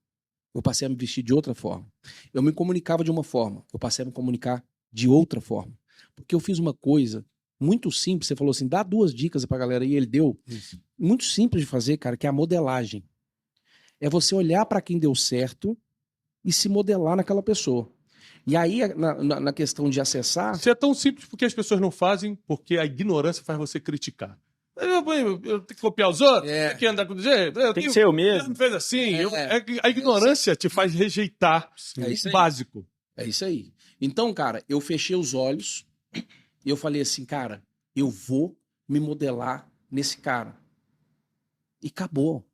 Eu passei a me vestir de outra forma. Eu me comunicava de uma forma. Eu passei a me comunicar de outra forma. Porque eu fiz uma coisa muito simples. Você falou assim, dá 2 dicas pra galera. E ele deu. Isso. Muito simples de fazer, cara, que é a modelagem. É você olhar pra quem deu certo e se modelar naquela pessoa. E aí, na questão de acessar... Isso é tão simples porque as pessoas não fazem, porque a ignorância faz você criticar. Eu tenho que copiar os outros, tenho que andar com o jeito. Tem que ser eu mesmo. Não fez assim. A ignorância te faz rejeitar isso o aí. básico. É isso aí. Então, cara, eu fechei os olhos e eu falei assim, cara, eu vou me modelar nesse cara. E acabou.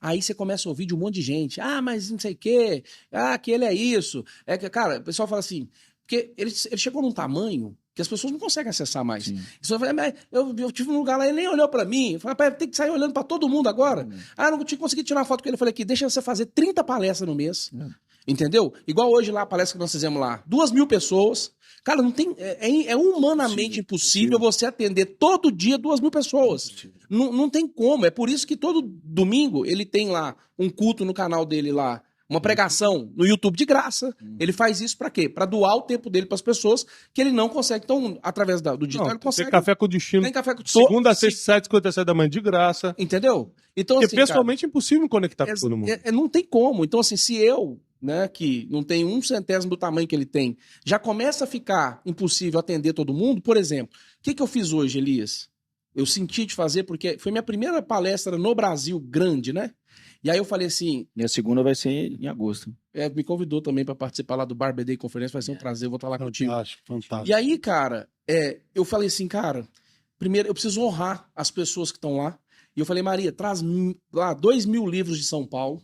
Aí você começa a ouvir de um monte de gente. Ah, mas não sei o quê. Ah, que ele é isso. Cara, o pessoal fala assim... Porque ele chegou num tamanho que as pessoas não conseguem acessar mais. Sim. Você fala, mas eu tive um lugar lá, ele nem olhou pra mim. Eu falei, tem que sair olhando pra todo mundo agora. Não tinha conseguido tirar uma foto com ele. Eu falei aqui, deixa você fazer 30 palestras no mês. Entendeu? Igual hoje lá, a palestra que nós fizemos lá. 2.000 pessoas. Cara, não tem, é humanamente impossível você atender todo dia 2.000 pessoas. Não tem como. É por isso que todo domingo ele tem lá um culto no canal dele lá. Uma pregação no YouTube de graça. Ele faz isso pra quê? Pra doar o tempo dele pras pessoas que ele não consegue. Então, através do digital, ele consegue. Tem café com destino. Tem café com destino. Segunda, sexta, 7h57 da manhã de graça. Entendeu? Então, Porque assim, pessoalmente é impossível me conectar com todo mundo. não tem como. Então, assim, se eu, né, que não tenho 1/100º do tamanho que ele tem, já começa a ficar impossível atender todo mundo, por exemplo, o que eu fiz hoje, Elias? Eu senti de fazer, porque foi minha primeira palestra no Brasil grande, né? E aí eu falei assim... E a segunda vai ser em agosto. Me convidou também para participar lá do Barber Day Conferência, vai ser um prazer, eu vou estar lá contigo. Fantástico. E aí, cara, eu falei assim, cara, primeiro eu preciso honrar as pessoas que estão lá. E eu falei, Maria, traz lá 2.000 livros de São Paulo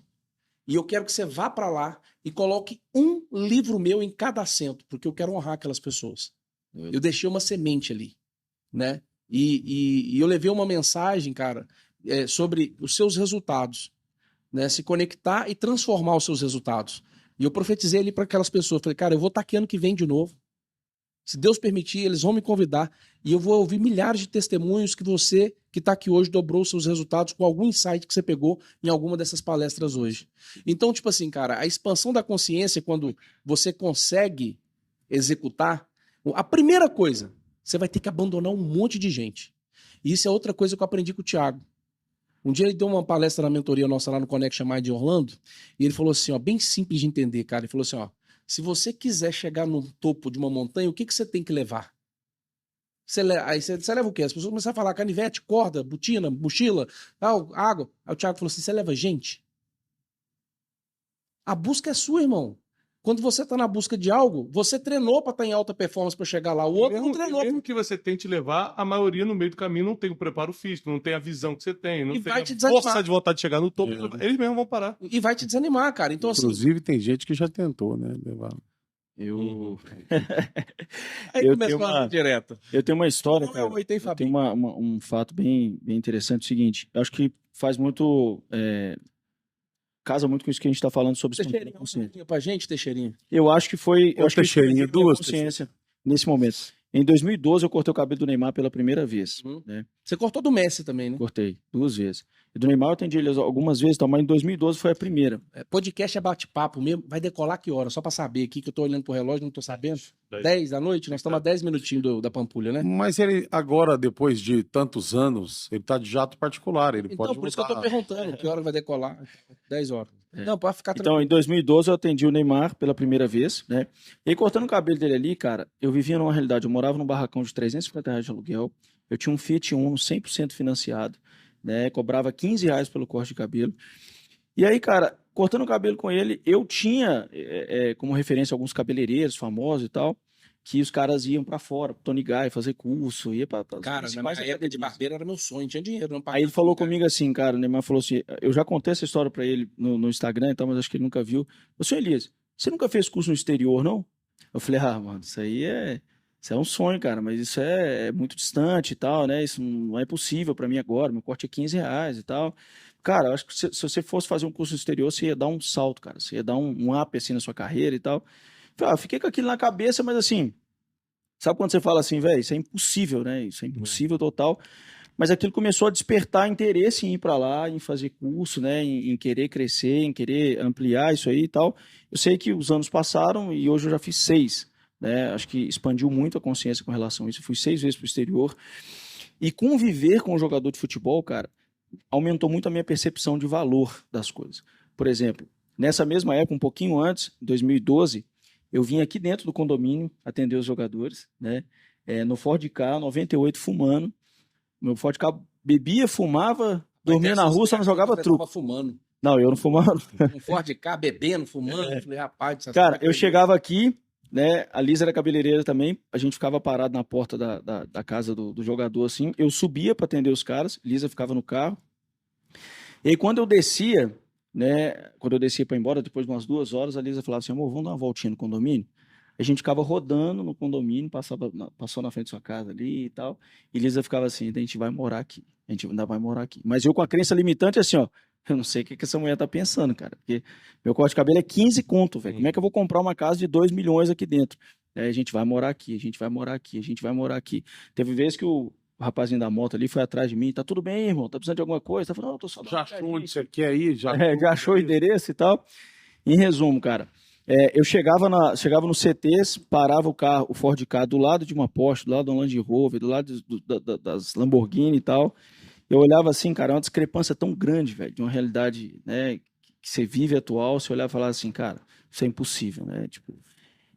e eu quero que você vá para lá e coloque um livro meu em cada assento, porque eu quero honrar aquelas pessoas. Eu deixei uma semente ali, né? E eu levei uma mensagem, cara, sobre os seus resultados. Né, se conectar e transformar os seus resultados. E eu profetizei ali para aquelas pessoas. Falei, cara, eu vou estar aqui ano que vem de novo. Se Deus permitir, eles vão me convidar. E eu vou ouvir milhares de testemunhos que você, que está aqui hoje, dobrou os seus resultados com algum insight que você pegou em alguma dessas palestras hoje. Então, tipo assim, cara, a expansão da consciência, quando você consegue executar, A primeira coisa, você vai ter que abandonar um monte de gente. E isso é outra coisa que eu aprendi com o Thiago. Um dia ele deu uma palestra na mentoria nossa lá no Connection Mind de Orlando, e ele falou assim, ó, bem simples de entender, cara. Ele falou assim, ó, se você quiser chegar no topo de uma montanha, o que você tem que levar? Aí você leva o quê? As pessoas começaram a falar canivete, corda, botina, mochila, tal, água. Aí o Thiago falou assim, você leva gente? A busca é sua, irmão. Quando você tá na busca de algo, você treinou para estar em alta performance para chegar lá. O outro não treinou. Mesmo que você tente levar, a maioria no meio do caminho não tem o preparo físico, não tem a visão que você tem, não E tem vai a te desanimar. força de vontade de chegar no topo. Eles mesmos vão parar. E vai te desanimar, cara. Então, assim. Inclusive, tem gente que já tentou, né? Levar. Aí eu começa tenho a uma- direta. Eu tenho uma história, Não, cara. eu tenho, Eu Fabinho. tenho um fato bem interessante, o seguinte. Eu acho que faz muito... casa muito com isso que a gente está falando sobre expansão da Teixeirinha, uma consciência. perguntinha pra gente, Teixeirinha. Eu acho que foi... Eu Ô, acho que isso foi Teixeirinha, minha duas, consciência nesse momento. Em 2012, eu cortei o cabelo do Neymar pela primeira vez. Uhum. Né? Você cortou do Messi também, né? Cortei 2 vezes. E do Neymar eu atendi ele algumas vezes, mas em 2012 foi a primeira. Podcast é bate-papo mesmo. Vai decolar que hora? Só pra saber aqui, que eu tô olhando pro relógio, não tô sabendo. 10 da noite? Nós estamos a 10 minutinhos da Pampulha, né? Mas ele, agora, depois de tantos anos, ele tá de jato particular. Ele Então, pode por isso que eu tô voltar. perguntando, que hora vai decolar? 10 horas. Não, pode ficar Então, em tranquilo. 2012, eu atendi o Neymar pela primeira vez, né? E aí, cortando o cabelo dele ali, cara, eu vivia numa realidade. Eu morava num barracão de R$350 de aluguel. Eu tinha um Fiat Uno 100% financiado, né? Cobrava R$15 pelo corte de cabelo. E aí, cara, cortando o cabelo com ele, eu tinha como referência alguns cabeleireiros famosos e tal, que os caras iam pra fora, pro Tony Guy, fazer curso, ia pra Cara, na minha época de barbeiro era meu sonho, tinha dinheiro. Não Aí ele falou comigo assim, cara, o Neymar falou assim, eu já contei essa história pra ele no Instagram e tal, mas acho que ele nunca viu. Ô, senhor Elias, você nunca fez curso no exterior, não? Eu falei, mano, isso é um sonho, cara, mas isso é muito distante e tal, né? Isso não é possível pra mim agora, meu corte é R$15 e tal. Cara, eu acho que se você fosse fazer um curso no exterior, você ia dar um salto, cara, você ia dar um up assim na sua carreira e tal. Eu falei, fiquei com aquilo na cabeça, mas assim, sabe quando você fala assim, velho, isso é impossível, né? Isso é impossível total. Mas aquilo começou a despertar interesse em ir para lá, em fazer curso, né? Em querer crescer, em querer ampliar isso aí e tal. Eu sei que os anos passaram e hoje eu já fiz 6, né? Acho que expandiu muito a consciência com relação a isso. Eu fui 6 vezes para o exterior. E conviver com um jogador de futebol, cara, aumentou muito a minha percepção de valor das coisas. Por exemplo, nessa mesma época, um pouquinho antes, em 2012, eu vim aqui dentro do condomínio atender os jogadores, né? No Ford Ka 98 fumando. Meu Ford Ka bebia, fumava, dormia na rua, só não jogava truco. Tava fumando. Não, eu não fumava. Um Ford Ka bebendo, fumando. Eu falei, rapaz... Cara, eu chegava aqui, né? A Lisa era cabeleireira também. A gente ficava parado na porta da casa do jogador, assim. Eu subia para atender os caras. Lisa ficava no carro. E aí, quando eu descia, né? Quando eu descia para ir embora, depois de umas 2 horas, a Lisa falava assim, amor, vamos dar uma voltinha no condomínio? A gente ficava rodando no condomínio, passou na frente da sua casa ali e tal. E Lisa ficava assim, a gente vai morar aqui. A gente ainda vai morar aqui. Mas eu com a crença limitante, assim, ó. Eu não sei o que essa mulher tá pensando, cara. Porque meu corte de cabelo é 15 conto, velho. Como é que eu vou comprar uma casa de 2 milhões aqui dentro? A gente vai morar aqui, a gente vai morar aqui, a gente vai morar aqui. Teve vezes que o rapazinho da moto ali foi atrás de mim. Tá tudo bem, irmão? Tá precisando de alguma coisa? Tá falando, não, eu tô só... Já achou onde você quer ir? Já achou o endereço e tal. Em resumo, cara, eu chegava no CTs, parava o carro, o Ford Ka, do lado de uma Porsche, do lado de uma Land Rover, do lado das Lamborghini e tal. Eu olhava assim, cara, é uma discrepância tão grande, velho, de uma realidade, né, que você vive atual. Você olhava e falava assim, cara, isso é impossível, né? Tipo,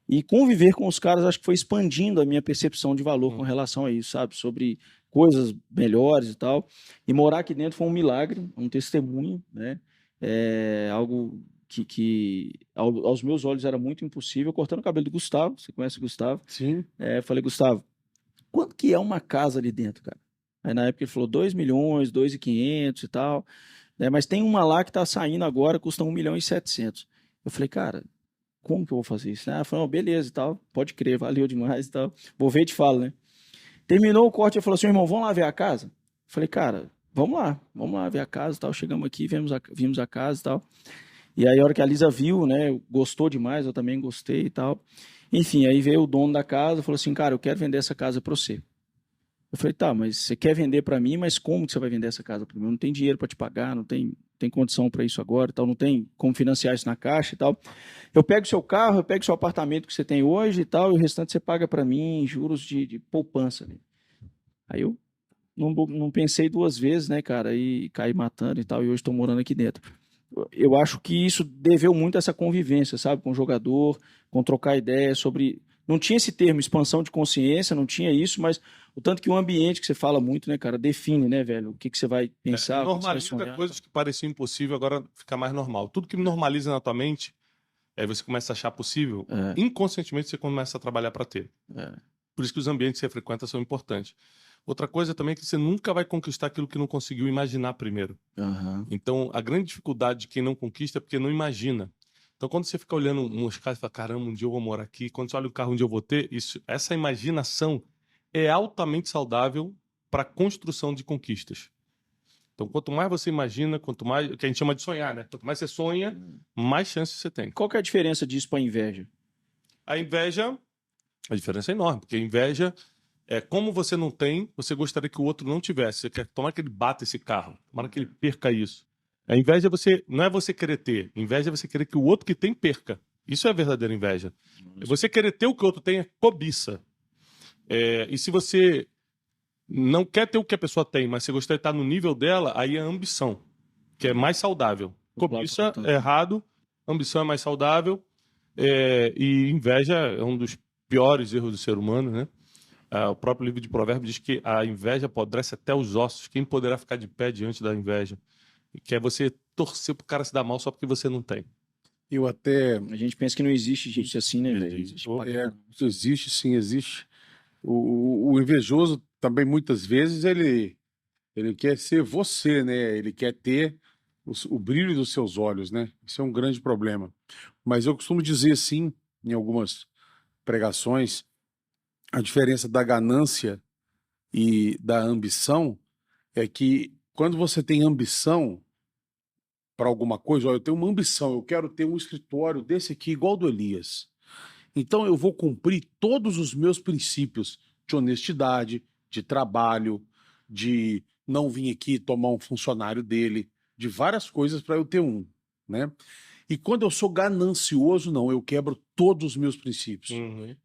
e conviver com os caras, acho que foi expandindo a minha percepção de valor com relação a isso, sabe? Sobre coisas melhores e tal. E morar aqui dentro foi um milagre, um testemunho, né? Algo que aos meus olhos era muito impossível. Cortando o cabelo do Gustavo, você conhece o Gustavo? Sim. Falei, Gustavo, quanto que é uma casa ali dentro, cara? Aí na época ele falou 2 milhões, 2.500 e tal, né? Mas tem uma lá que tá saindo agora, custa 1.700.000. Eu falei, cara, como que eu vou fazer isso? Ela falou, beleza e tal, pode crer, valeu demais e tal. Vou ver e te falo, né? Terminou o corte, ele falou assim, irmão, vamos lá ver a casa? Eu falei, cara, vamos lá ver a casa e tal. Chegamos aqui, vimos a casa e tal. E aí a hora que a Lisa viu, né, gostou demais, eu também gostei e tal. Enfim, aí veio o dono da casa, falou assim, cara, eu quero vender essa casa pra você. Eu falei, tá, mas você quer vender pra mim, mas como que você vai vender essa casa pra mim? Eu não tenho dinheiro pra te pagar, não tem tem condição para isso agora, e tal, não tem como financiar isso na Caixa e tal. Eu pego seu carro, eu pego seu apartamento que você tem hoje e tal, e o restante você paga para mim em juros de poupança. Né? Aí eu não pensei duas vezes, né, cara, e caí matando e tal, e hoje estou morando aqui dentro. Eu acho que isso deveu muito a essa convivência, sabe, com o jogador, com trocar ideias sobre... Não tinha esse termo, expansão de consciência, não tinha isso, mas o tanto que o ambiente que você fala muito, né, cara, define, né, velho, o que você vai pensar, o que você vai Normaliza sonhar. coisas que pareciam impossível, agora fica mais normal. Tudo que normaliza na tua mente, aí você começa a achar possível, inconscientemente você começa a trabalhar para ter. Por isso que os ambientes que você frequenta são importantes. Outra coisa também é que você nunca vai conquistar aquilo que não conseguiu imaginar primeiro. Então, a grande dificuldade de quem não conquista é porque não imagina. Então, quando você fica olhando uns caras e fala, caramba, um dia eu vou morar aqui, quando você olha o carro, um dia eu vou ter, essa imaginação é altamente saudável para a construção de conquistas. Então, quanto mais você imagina, quanto mais, o que a gente chama de sonhar, né? Quanto mais você sonha, mais chances você tem. Qual que é a diferença disso para a inveja? A inveja, a diferença é enorme, porque a inveja é como você não tem, você gostaria que o outro não tivesse. Você quer tomar que ele bata esse carro, tomara que ele perca isso. A inveja não é você querer ter, inveja é você querer que o outro que tem perca. Isso é a verdadeira inveja. Você querer ter o que o outro tem é cobiça. E se você não quer ter o que a pessoa tem, mas você gostaria de estar no nível dela, aí é a ambição, que é mais saudável. Cobiça é errado, ambição é mais saudável, e inveja é um dos piores erros do ser humano, né? O próprio livro de Provérbios diz que a inveja apodrece até os ossos. Quem poderá ficar de pé diante da inveja? Que é você torcer pro cara se dar mal só porque você não tem. Eu até... A gente pensa que não existe gente assim, né, velho? Existe, sim, existe. O invejoso também, muitas vezes, ele quer ser você, né? Ele quer ter o brilho dos seus olhos, né? Isso é um grande problema. Mas eu costumo dizer, sim, em algumas pregações, a diferença da ganância e da ambição é que quando você tem ambição para alguma coisa, eu tenho uma ambição, eu quero ter um escritório desse aqui igual ao do Elias. Então eu vou cumprir todos os meus princípios de honestidade, de trabalho, de não vir aqui tomar um funcionário dele, de várias coisas para eu ter um, né? E quando eu sou ganancioso, não, eu quebro todos os meus princípios.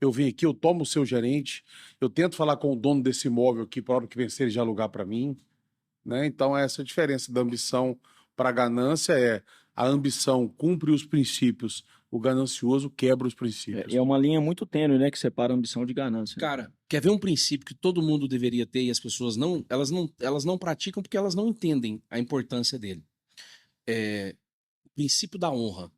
Eu venho aqui, eu tomo o seu gerente, eu tento falar com o dono desse imóvel aqui para a hora que vencer ele já alugar para mim, né? Então essa é a diferença da ambição para a ganância, a ambição cumpre os princípios, o ganancioso quebra os princípios. É uma linha muito tênue, né, que separa a ambição de ganância. Cara, quer ver um princípio que todo mundo deveria ter e as pessoas elas não praticam porque elas não entendem a importância dele. O princípio da honra.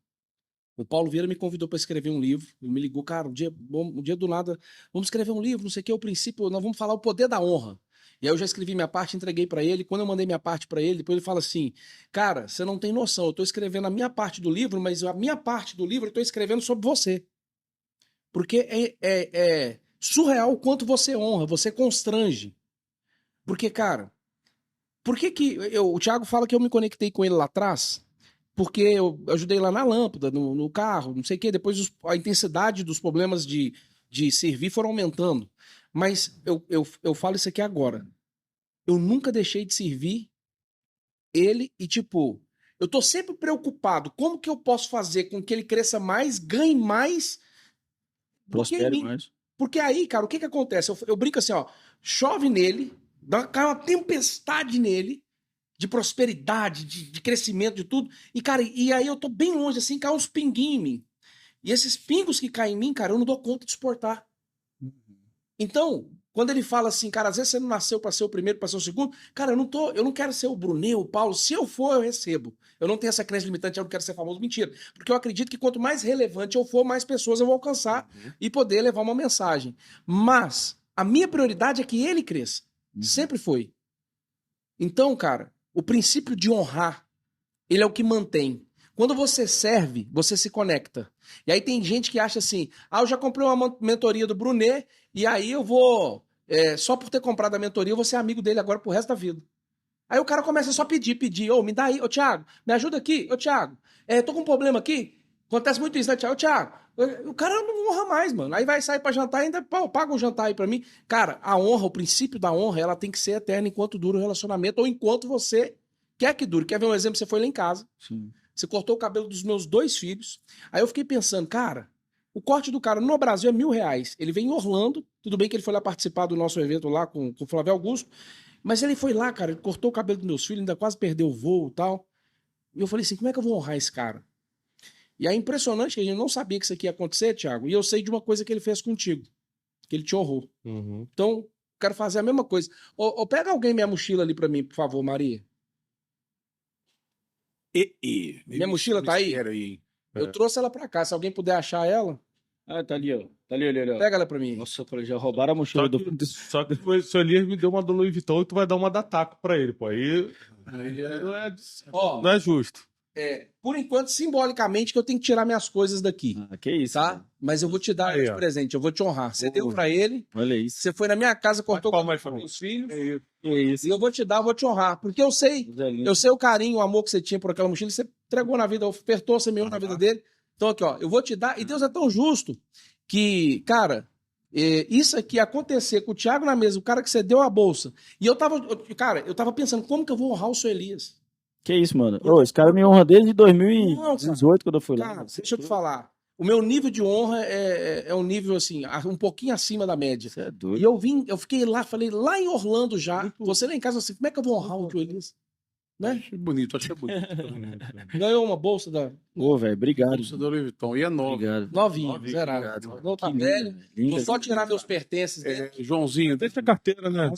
O Paulo Vieira me convidou para escrever um livro, ele me ligou, cara, um dia do nada, vamos escrever um livro, não sei o que, o princípio, nós vamos falar o poder da honra. E aí eu já escrevi minha parte, entreguei para ele. Quando eu mandei minha parte para ele, depois ele fala assim, cara, você não tem noção, eu tô escrevendo a minha parte do livro, mas a minha parte do livro eu tô escrevendo sobre você. Porque é surreal o quanto você honra, você constrange. Porque, cara, por que o Thiago fala que eu me conectei com ele lá atrás? Porque eu ajudei lá na lâmpada, no carro, não sei o quê. Depois a intensidade dos problemas de servir foram aumentando. Mas eu falo isso aqui agora. Eu nunca deixei de servir ele e, tipo, eu tô sempre preocupado. Como que eu posso fazer com que ele cresça mais, ganhe mais? Prospere mais. Porque aí, cara, o que acontece? Eu brinco assim, ó, chove nele, cai uma tempestade nele, de prosperidade, de crescimento, de tudo. E, cara, e aí eu tô bem longe, assim, cai uns pinguinhos em mim. E esses pingos que caem em mim, cara, eu não dou conta de suportar. Então, quando ele fala assim, cara, às vezes você não nasceu para ser o primeiro, para ser o segundo, cara, eu não quero ser o Brunet, o Paulo. Se eu for, eu recebo. Eu não tenho essa crença limitante, eu não quero ser famoso. Mentira. Porque eu acredito que quanto mais relevante eu for, mais pessoas eu vou alcançar e poder levar uma mensagem. Mas a minha prioridade é que ele cresça. Sempre foi. Então, cara, o princípio de honrar, ele é o que mantém. Quando você serve, você se conecta. E aí tem gente que acha assim, eu já comprei uma mentoria do Brunet e aí eu vou, só por ter comprado a mentoria, eu vou ser amigo dele agora pro resto da vida. Aí o cara começa só a pedir, me dá aí, Thiago, me ajuda aqui, Thiago, tô com um problema aqui, acontece muito isso, né, Thiago? O cara não honra mais, mano. Aí vai sair pra jantar e ainda paga um jantar aí pra mim. Cara, a honra, o princípio da honra, ela tem que ser eterna enquanto dura o relacionamento ou enquanto você Quer que dure. Quer ver um exemplo? Você foi lá em casa, Sim. você cortou o cabelo dos meus 2 filhos. Aí eu fiquei pensando, cara, o corte do cara no Brasil é R$1.000. Ele vem em Orlando, tudo bem que ele foi lá participar do nosso evento lá com o Flávio Augusto, mas ele foi lá, cara, ele cortou o cabelo dos meus filhos, ainda quase perdeu o voo e tal. E eu falei assim, como é que eu vou honrar esse cara? E é impressionante que a gente não sabia que isso aqui ia acontecer, Thiago, e eu sei de uma coisa que ele fez contigo, que ele te honrou. Uhum. Então, quero fazer a mesma coisa. Pega alguém minha mochila ali pra mim, por favor, Maria. Minha mochila tá aí? Espera aí. Eu trouxe ela pra cá, se alguém puder achar ela, Ah, tá ali, ó. Tá ali, ó. pega ela pra mim. Nossa, eu falei, já roubaram a mochila Só que o seu Elias me deu uma do Louis Vuitton e tu vai dar uma da Taco pra ele, pô. Aí Ó, não é justo. por enquanto, simbolicamente, que eu tenho que tirar minhas coisas daqui, Ah, que isso, tá? cara. Mas eu vou te dar Aí, de ó. presente, eu vou te honrar. Você deu pra ele, Olha isso. você foi na minha casa, cortou o Palma aí, cabelo família. dos filhos, Que isso. e eu vou te dar, eu vou te honrar. Porque eu sei o carinho, o amor que você tinha por aquela mochila, você entregou na vida, apertou, você meio na vida dele. Então aqui, ó, eu vou te dar, e Deus é tão justo que, cara, isso aqui acontecer com o Thiago na mesa, o cara que você deu a bolsa, e eu tava pensando, como que eu vou honrar o seu Elias? Que isso, mano? Ô, esse cara me honra desde 2018, quando eu fui lá. Cara, deixa eu te falar. O meu nível de honra é um nível, assim, um pouquinho acima da média. Você é E doido. eu fiquei lá, falei, lá em Orlando já, você lá em casa, assim, como é que eu vou honrar o tio Elias? Né? Achei bonito, achei bonito. Ganhou uma bolsa da Ô, velho, obrigado. Bolsa do Louis Vuitton. E é nova. Obrigado. novinha, zerada. Obrigado. Não tá Que velho. linda, linda. Vou só tirar meus pertences dele. Joãozinho, Deixa a carteira, né?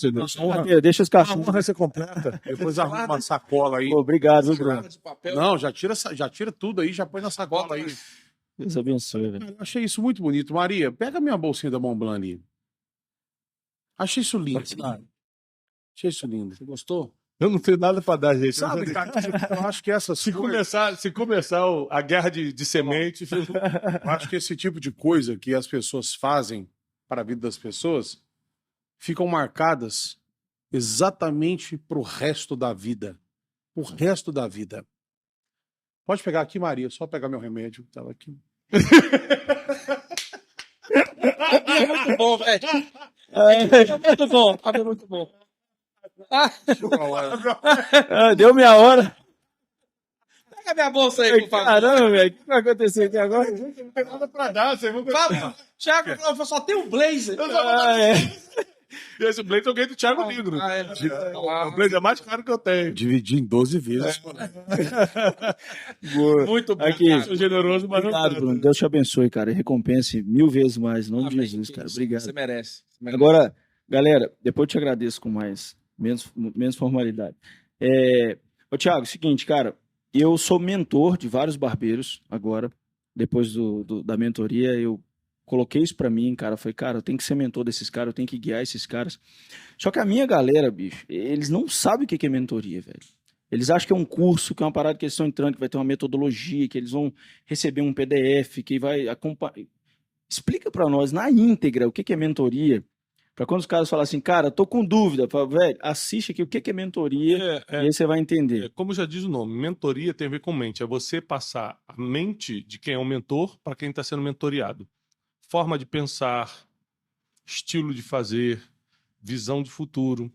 Deixa os A cachorros. honra ser completa. depois arruma uma sacola aí. Ô, obrigado, viu, Bruno? Cara de papel. Não, já tira tudo aí, já põe na sacola aí. Deus abençoe, velho. Eu achei isso muito bonito. Maria, pega minha bolsinha da Montblanc ali. Achei isso lindo. Achei isso lindo. Você gostou? Eu não tenho nada pra dar, gente. Sabe, cara, eu acho que essas Se coisas, começar a guerra de sementes, eu acho que esse tipo de coisa que as pessoas fazem para a vida das pessoas ficam marcadas exatamente pro resto da vida. O resto da vida. Pode pegar aqui, Maria, só pegar meu remédio. Tava aqui. É muito bom, velho. É muito bom. É muito bom. Deu minha hora. Pega minha bolsa aí, por favor. Caramba, velho. O que vai acontecer aqui agora? não tem nada pra dar. Você Thiago, eu só tenho um blazer. E esse Blazer eu ganhei do Thiago Negro. O Blazer é mais caro que eu tenho. Dividi em 12 vezes. Boa. Muito bom. Aqui. cara. Sou generoso, mas não Obrigado, tanto. Bruno. Deus te abençoe, cara. E recompense 1000 vezes mais. Em nome de Amém, Jesus, que cara. isso. Obrigado. Você merece. Agora, galera, depois eu te agradeço com menos formalidade. Ô, Thiago, seguinte, cara, eu sou mentor de vários barbeiros agora, depois da mentoria, eu coloquei isso pra mim, cara, falei, cara, eu tenho que ser mentor desses caras, eu tenho que guiar esses caras. Só que a minha galera, bicho, eles não sabem o que é mentoria, velho. Eles acham que é um curso, que é uma parada que eles estão entrando, que vai ter uma metodologia, que eles vão receber um PDF, que vai acompanhar. Explica pra nós, na íntegra, o que é mentoria. Pra quando os caras falam assim, cara, tô com dúvida, fala, velho, assiste aqui o que é mentoria, e aí você vai entender. Como já diz o nome, mentoria tem a ver com mente. É você passar a mente de quem é o mentor para quem está sendo mentoriado. Forma de pensar, estilo de fazer, visão de futuro.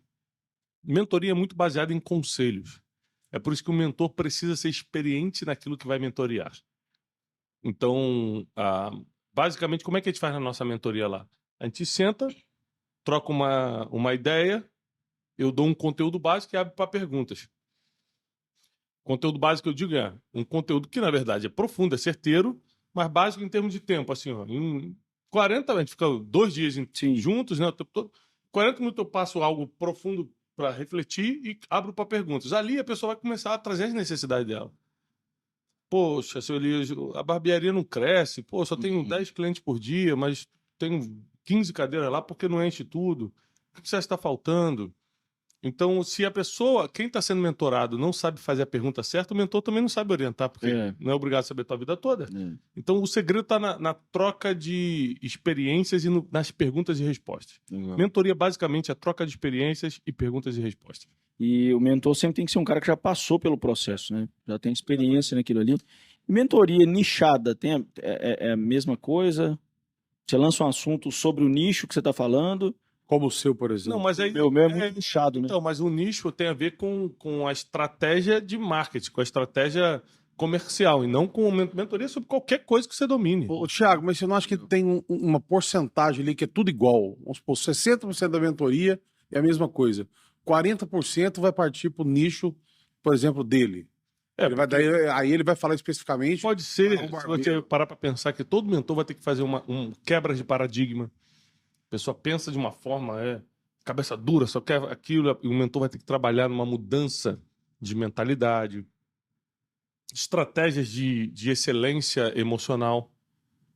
Mentoria é muito baseada em conselhos. É por isso que o mentor precisa ser experiente naquilo que vai mentorear. Então, basicamente, como é que a gente faz na nossa mentoria lá? A gente senta, troca uma ideia, eu dou um conteúdo básico e abro para perguntas. Conteúdo básico, eu digo, é um conteúdo que, na verdade, é profundo, é certeiro, mas básico em termos de tempo. Assim, ó, em 40, a gente fica 2 dias juntos, né, o tempo todo. 40 minutos eu passo algo profundo para refletir e abro para perguntas. Ali a pessoa vai começar a trazer as necessidades dela. Poxa, seu Elias, a barbearia não cresce. Pô, só tenho 10 clientes por dia, mas tenho 15 cadeiras lá porque não enche tudo. O que você está faltando? Então, se a pessoa, quem está sendo mentorado, não sabe fazer a pergunta certa, o mentor também não sabe orientar, porque não é obrigado a saber a tua vida toda. Então, o segredo está na troca de experiências e nas perguntas e respostas. Mentoria, basicamente, é troca de experiências e perguntas e respostas. E o mentor sempre tem que ser um cara que já passou pelo processo, né? Já tem experiência naquilo ali. E mentoria nichada, é a mesma coisa? Você lança um assunto sobre o nicho que você está falando? Como o seu, por exemplo. Não, mas aí. Meu é muito nichado, né? Então, mas o nicho tem a ver com a estratégia de marketing, com a estratégia comercial, e não com mentoria sobre qualquer coisa que você domine. Ô, Thiago, mas você não acha que tem uma porcentagem ali que é tudo igual? Vamos supor, 60% da mentoria é a mesma coisa. 40% vai partir pro nicho, por exemplo, dele. Ele vai, aí ele vai falar especificamente. Pode ser, um se barbeiro. você parar para pensar que todo mentor vai ter que fazer um quebra de paradigma. A pessoa pensa de uma forma, cabeça dura, só quer aquilo, e o mentor vai ter que trabalhar numa mudança de mentalidade, estratégias de excelência emocional,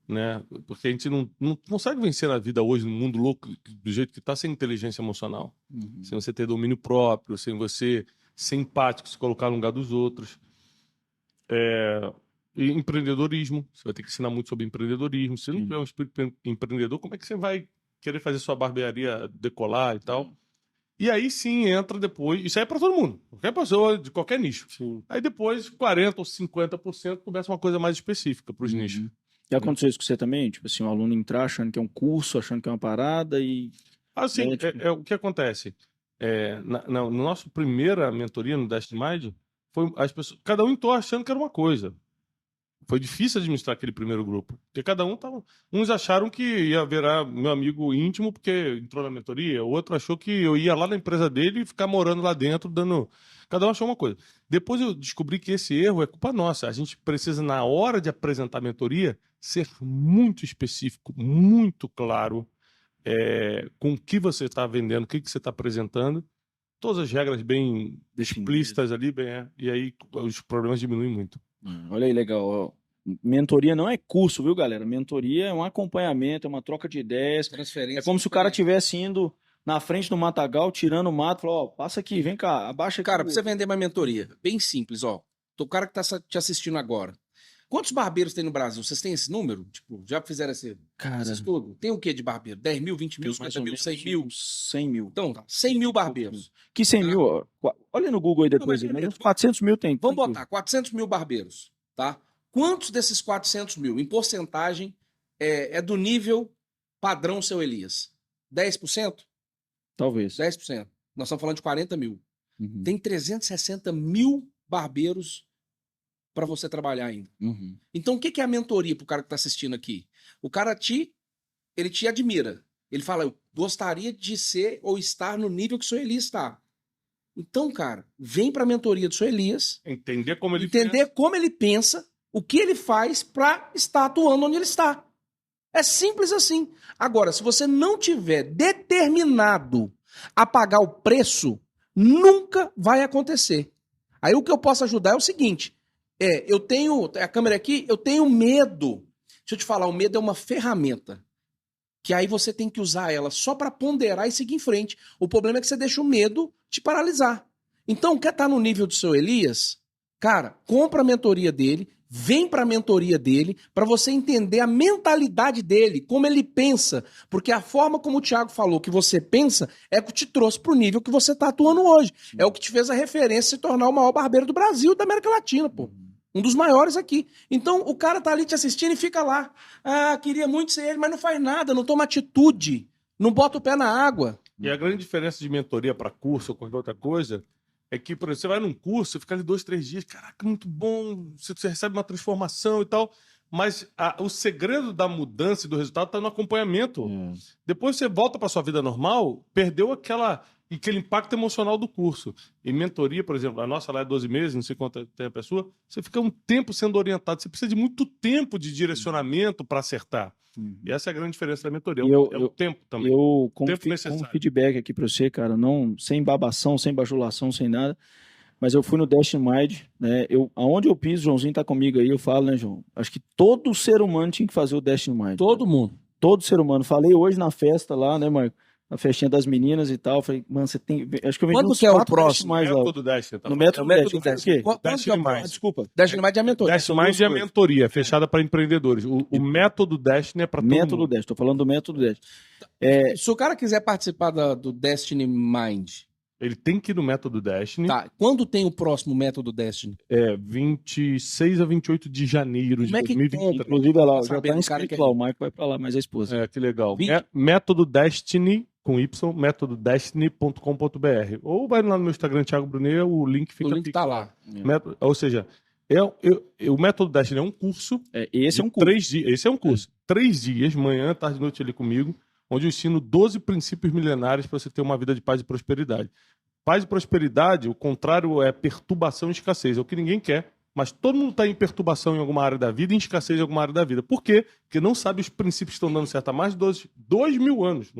né? Porque a gente não consegue vencer na vida hoje, no mundo louco, do jeito que está, sem inteligência emocional. Sem você ter domínio próprio, sem você ser empático, se colocar no lugar dos outros. E empreendedorismo, você vai ter que ensinar muito sobre empreendedorismo. Se você não tiver um espírito empreendedor, como é que você vai querer fazer sua barbearia decolar e tal? E aí sim entra depois, isso aí é para todo mundo, qualquer pessoa de qualquer nicho. Sim. Aí depois 40% ou 50% começa uma coisa mais específica para os nichos. Já aconteceu isso com você também? Tipo assim, um aluno entrar achando que é um curso, achando que é uma parada e... Assim, o que acontece? No nosso primeira mentoria no Destiny Mind, foi as pessoas, cada um entrou achando que era uma coisa. Foi difícil administrar aquele primeiro grupo, porque cada um tava... Uns acharam que ia virar meu amigo íntimo porque entrou na mentoria, o outro achou que eu ia lá na empresa dele e ficar morando lá dentro, dando... Cada um achou uma coisa. Depois eu descobri que esse erro é culpa nossa. A gente precisa, na hora de apresentar a mentoria, ser muito específico, muito claro, com o que você está vendendo, o que você está apresentando. Todas as regras bem explícitas ali, e aí os problemas diminuem muito. Olha aí, legal. Ó. Mentoria não é curso, viu, galera? Mentoria é um acompanhamento, é uma troca de ideias. Transferência. É como se o cara estivesse indo na frente do matagal, tirando o mato, falou, ó, passa aqui, vem cá, abaixa aqui. Cara, pra você vender uma mentoria, bem simples, ó. O cara que tá te assistindo agora. Quantos barbeiros tem no Brasil? Vocês têm esse número? Tipo, já fizeram esse estudo? Tem o que de barbeiro? 10 mil, 20 mil, 50 mil, 100 mil? 100 mil. Então, 100 mil barbeiros. Que 100 mil, ó, olha no Google aí depois, Não, mas mas uns 400 mil tem. Vamos botar 400 mil barbeiros, tá? Quantos desses 400 mil, em porcentagem, é do nível padrão seu Elias? 10%? Talvez. 10%. Nós estamos falando de 40 mil. Uhum. Tem 360 mil barbeiros para você trabalhar ainda. Uhum. Então, o que é a mentoria para o cara que está assistindo aqui? O cara ele te admira. Ele fala, eu gostaria de ser ou estar no nível que o seu Elias está. Então, cara, vem para a mentoria do seu Elias. Entender como ele pensa, o que ele faz para estar atuando onde ele está. É simples assim. Agora, se você não tiver determinado a pagar o preço, nunca vai acontecer. Aí o que eu posso ajudar é o seguinte, eu tenho, a câmera aqui, eu tenho medo. Deixa eu te falar, o medo é uma ferramenta, que aí você tem que usar ela só para ponderar e seguir em frente. O problema é que você deixa o medo te paralisar. Então, quer estar no nível do seu Elias? Cara, compra a mentoria dele, vem para a mentoria dele, para você entender a mentalidade dele, como ele pensa. Porque a forma como o Thiago falou que você pensa é o que te trouxe para o nível que você está atuando hoje. É o que te fez a referência se tornar o maior barbeiro do Brasil e da América Latina, pô. Um dos maiores aqui. Então, o cara tá ali te assistindo e fica lá. Ah, queria muito ser ele, mas não faz nada, não toma atitude, não bota o pé na água. E a grande diferença de mentoria para curso ou qualquer outra coisa é que, por exemplo, você vai num curso, você fica ali 2, 3 dias, caraca, muito bom, você recebe uma transformação e tal, mas o segredo da mudança e do resultado está no acompanhamento. Depois você volta para sua vida normal, perdeu aquele impacto emocional do curso. E mentoria, por exemplo, a nossa lá é 12 meses, não sei quanto tem a pessoa, você fica um tempo sendo orientado, você precisa de muito tempo de direcionamento para acertar. E essa é a grande diferença da mentoria, o tempo também. Eu, como necessário. feedback aqui para você, cara, não, sem babação, sem bajulação, sem nada, mas eu fui no Destiny Mind, né? Aonde eu piso, o Joãozinho tá comigo aí, eu falo, né, João? Acho que todo ser humano tinha que fazer o Destiny Mind. Todo mundo. Todo ser humano. Falei hoje na festa lá, né, Marco? Na festinha das meninas e tal. Falei, mano, você tem. Acho que eu vendi Quando uns que é o 4 próximo? mais lá. Método Destiny, tá? No método Destiny. Destiny. O quê? Quando que é o próximo? Desculpa. Destiny Mind é a mentoria. Destiny Mind é a mentoria, fechada para empreendedores. O método Destiny é para todo Método mundo. Destiny. Tô falando do método Destiny. Se o cara quiser participar do Destiny Mind, Ele tem que ir no método Destiny. tá? Quando tem o próximo método Destiny? 26 a 28 de janeiro de Como é que 2023. Inclusive, lá, já Sabendo tá o cara inscrito que lá. O Marco vai pra lá, mas a esposa. Que legal. 20? Método Destiny com Y, métododestiny.com.br. Ou vai lá no meu Instagram, Thiago Brunet, o link fica... O link tá lá. Ou seja, o Método Destiny é um curso. Esse é um curso. 3 dias. Esse é um curso. 3 dias, manhã, tarde e noite ali comigo, onde eu ensino 12 princípios milenares para você ter uma vida de paz e prosperidade. Paz e prosperidade, o contrário é perturbação e escassez. É o que ninguém quer. Mas todo mundo está em perturbação em alguma área da vida e em escassez em alguma área da vida. Por quê? Porque não sabe os princípios que estão dando certo há mais de 2.000 anos.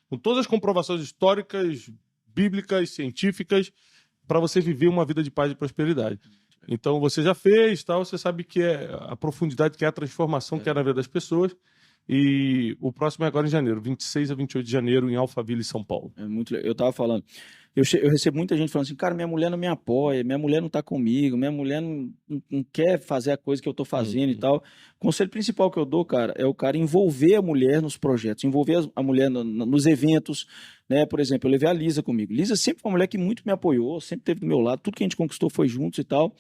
Com todas as comprovações históricas, bíblicas, científicas, para você viver uma vida de paz e prosperidade. Então você já fez, tal, você sabe que é a profundidade, que é a transformação que é na vida das pessoas. E o próximo é agora em janeiro, 26 a 28 de janeiro, em Alphaville, São Paulo. É muito legal. Eu tava falando, eu recebo muita gente falando assim, cara, minha mulher não me apoia, minha mulher não tá comigo, minha mulher não quer fazer a coisa que eu tô fazendo e tal. O conselho principal que eu dou, cara, é o cara envolver a mulher nos projetos, envolver a mulher nos eventos, né? Por exemplo, eu levei a Lisa comigo. Lisa sempre foi uma mulher que muito me apoiou, sempre esteve do meu lado, tudo que a gente conquistou foi juntos e tal.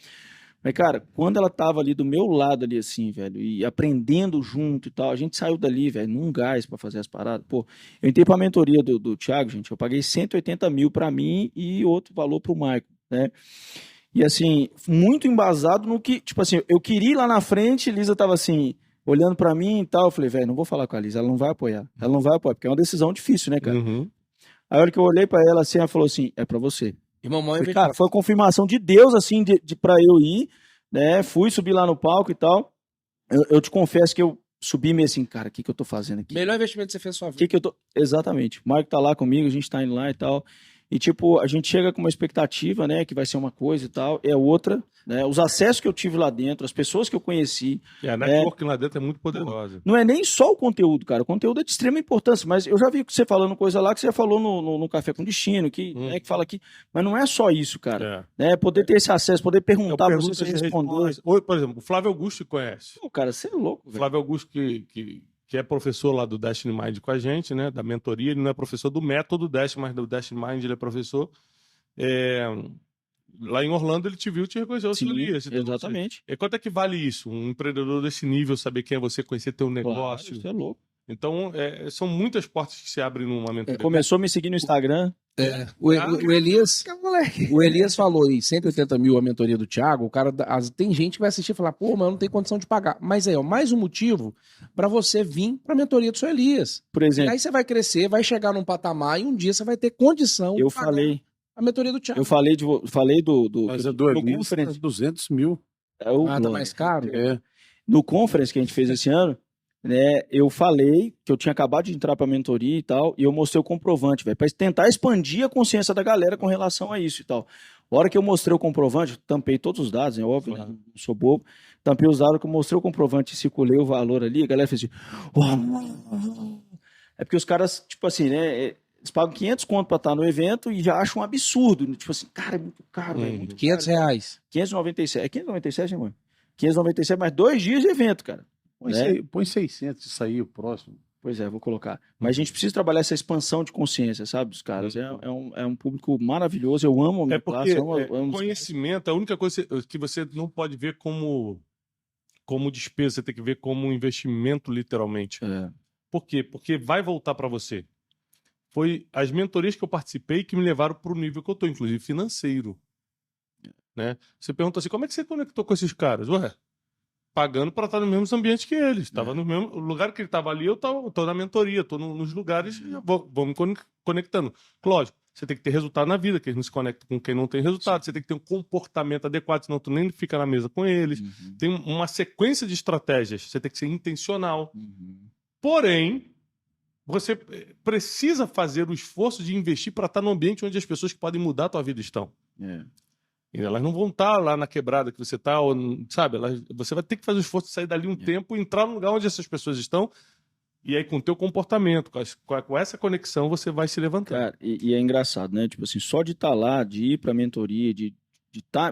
Mas, cara, quando ela tava ali do meu lado ali, assim, velho, e aprendendo junto e tal, a gente saiu dali, velho, num gás pra fazer as paradas. Pô, eu entrei pra mentoria do Thiago, gente, eu paguei 180 mil pra mim e outro valor pro Michael, né? E, assim, muito embasado no que, tipo assim, eu queria ir lá na frente, Lisa tava assim, olhando pra mim e tal, eu falei, velho, não vou falar com a Lisa, ela não vai apoiar, porque é uma decisão difícil, né, cara? Uhum. Aí a hora que eu olhei pra ela, assim, ela falou assim, é pra você. E mamãe... Falei, cara, foi a confirmação de Deus, assim, pra eu ir, né? Fui subir lá no palco e tal. Eu te confesso que eu subi meio assim, cara, o que eu tô fazendo aqui? Melhor investimento que você fez na sua vida. Que eu tô... Exatamente. O Marco tá lá comigo, a gente tá indo lá e tal. E, tipo, a gente chega com uma expectativa, né, que vai ser uma coisa e tal, é outra, né? Os acessos que eu tive lá dentro, as pessoas que eu conheci. E a networking lá dentro é muito poderosa. Não é nem só o conteúdo, cara. O conteúdo é de extrema importância, mas eu já vi você falando coisa lá que você já falou no Café com Destino, que fala aqui. Mas não é só isso, cara. Né? Poder ter esse acesso, poder perguntar pra você responder. Ou, por exemplo, o Flávio Augusto conhece. Pô, cara, você é louco, velho. Flávio Augusto, que é professor lá do Destiny Mind com a gente, né? Da mentoria. Ele não é professor do método Destiny, mas do Destiny Mind ele é professor. Lá em Orlando ele te viu, te reconheceu. Sim, Elias, exatamente. E quanto é que vale isso? Um empreendedor desse nível, saber quem é você, conhecer teu negócio. Claro, isso é louco. Então, são muitas portas que se abrem numa mentoria. Começou a me seguir no Instagram. O Elias falou aí, 180 mil a mentoria do Thiago, o cara, tem gente que vai assistir e falar, pô, mas eu não tenho condição de pagar. Mas mais um motivo para você vir pra mentoria do seu Elias. Por exemplo. E aí você vai crescer, vai chegar num patamar e um dia você vai ter condição de pagar a mentoria do Thiago. Eu falei do Mas do Elias, 200 mil. Tá mais caro? No conference que a gente fez esse ano, né, eu falei que eu tinha acabado de entrar pra mentoria e tal, e eu mostrei o comprovante, velho, pra tentar expandir a consciência da galera com relação a isso e tal. A hora que eu mostrei o comprovante, eu tampei todos os dados, é óbvio, né? Não sou bobo, tampei os dados, que eu mostrei o comprovante e circulei o valor ali, a galera fez assim, uau! É porque os caras, tipo assim, né, eles pagam 500 conto pra estar no evento e já acham um absurdo, tipo assim, cara, é muito caro, velho. Muito 500 caro, reais. 597, é 597, irmão? 597, mais 2 dias de evento, cara. Põe 600 isso aí, o próximo. Pois é, vou colocar. Mas a gente precisa trabalhar essa expansão de consciência, sabe, dos caras. É um público maravilhoso, eu amo a minha classe. Eu amo conhecimento é a única coisa que você não pode ver como despesa, você tem que ver como um investimento, literalmente. Por quê? Porque vai voltar para você. Foi as mentorias que eu participei que me levaram para o nível que eu estou, inclusive financeiro. Né? Você pergunta assim, como é que você conectou com esses caras? Ué, pagando para estar no mesmo ambiente que eles. Estava no mesmo lugar que ele estava ali, eu estou na mentoria, estou nos lugares, vou me conectando. Lógico, você tem que ter resultado na vida, que eles não se conectam com quem não tem resultado. Você tem que ter um comportamento adequado, senão tu nem fica na mesa com eles. Tem uma sequência de estratégias, você tem que ser intencional. Porém, você precisa fazer o esforço de investir para estar no ambiente onde as pessoas que podem mudar a tua vida estão. E elas não vão estar lá na quebrada que você está, sabe? Você vai ter que fazer o esforço de sair dali um tempo e entrar no lugar onde essas pessoas estão. E aí, com o teu comportamento, com essa conexão, você vai se levantando. Cara, e é engraçado, né? Tipo assim, só de estar lá, de ir pra mentoria, de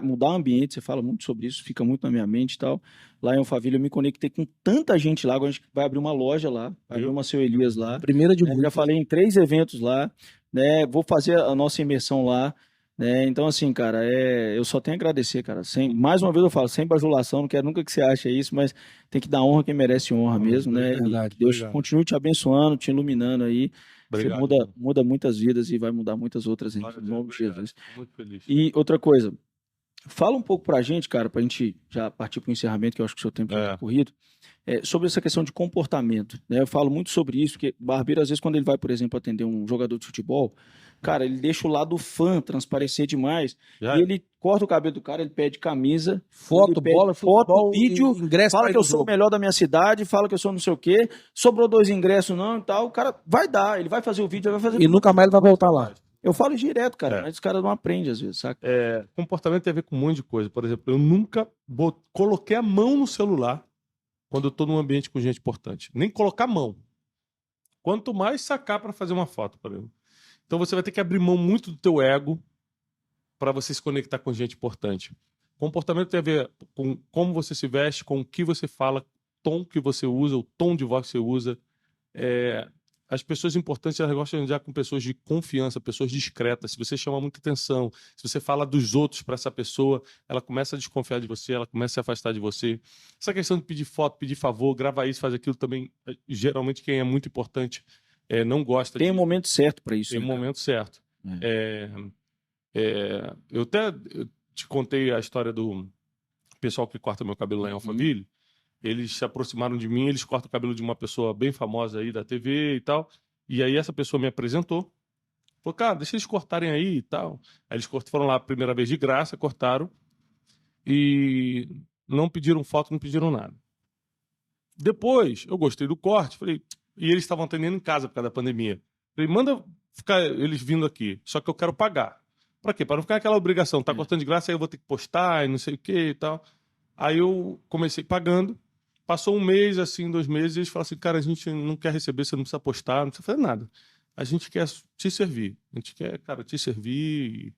mudar o ambiente, você fala muito sobre isso, fica muito na minha mente e tal. Lá em Alphaville eu me conectei com tanta gente lá, agora a gente vai abrir uma loja lá, vai abrir uma Seu Elias lá. Primeira de Já falei em 3 eventos lá, né? Vou fazer a nossa imersão lá. Então, assim, cara, eu só tenho a agradecer, cara. Mais uma vez eu falo, sem bajulação, não quero nunca que você ache isso, mas tem que dar honra quem merece honra mesmo, né? Verdade, Deus continue te abençoando, te iluminando aí, Obrigado, Você irmão. muda muitas vidas e vai mudar muitas outras em Glória a Deus, nome de obrigado. Jesus. Muito feliz. E outra coisa, fala um pouco pra gente, cara, pra gente já partir pro encerramento, que eu acho que o seu tempo já tá corrido, sobre essa questão de comportamento, né? Eu falo muito sobre isso, porque barbeiro, às vezes, quando ele vai, por exemplo, atender um jogador de futebol, cara, ele deixa o lado fã transparecer demais, Já e ele corta o cabelo do cara, ele pede camisa, Foto, ele pede bola, foto, futebol, vídeo, ingresso fala pra ir que eu no sou o jogo. melhor da minha cidade, fala que eu sou não sei o quê, sobrou 2 ingressos não e tal, o cara vai dar, ele vai fazer o vídeo, ele vai fazer E nunca mais ele vai voltar lá. Eu falo direto, cara, É. mas os caras não aprendem às vezes, saca? Comportamento tem a ver com um monte de coisa. Por exemplo, eu nunca coloquei a mão no celular quando eu tô num ambiente com gente importante. Nem colocar a mão. Quanto mais sacar para fazer uma foto, por exemplo. Então você vai ter que abrir mão muito do teu ego para você se conectar com gente importante. Comportamento tem a ver com como você se veste, com o que você fala, tom que você usa, o tom de voz que você usa. As pessoas importantes, elas gostam de andar com pessoas de confiança, pessoas discretas. Se você chama muita atenção, se você fala dos outros para essa pessoa, ela começa a desconfiar de você, ela começa a se afastar de você. Essa questão de pedir foto, pedir favor, gravar isso, fazer aquilo também, geralmente quem é muito importante não gosta Tem um disso. momento certo pra isso, Tem um né, cara? momento certo. Eu te contei a história do pessoal que corta meu cabelo lá em Alphaville. Eles se aproximaram de mim, eles cortam o cabelo de uma pessoa bem famosa aí da TV e tal. E aí essa pessoa me apresentou. Falou, cara, deixa eles cortarem aí e tal. Aí eles foram lá a primeira vez de graça, cortaram. E não pediram foto, não pediram nada. Depois, eu gostei do corte, falei... E eles estavam atendendo em casa por causa da pandemia. Falei, manda ficar eles vindo aqui, só que eu quero pagar. Pra quê? Pra não ficar aquela obrigação. Tá cortando de graça, aí eu vou ter que postar e não sei o que e tal. Aí eu comecei pagando. Passou 1 mês, assim, 2 meses, e eles falaram assim, cara, a gente não quer receber, você não precisa postar, não precisa fazer nada. A gente quer te servir. A gente quer, cara, te servir.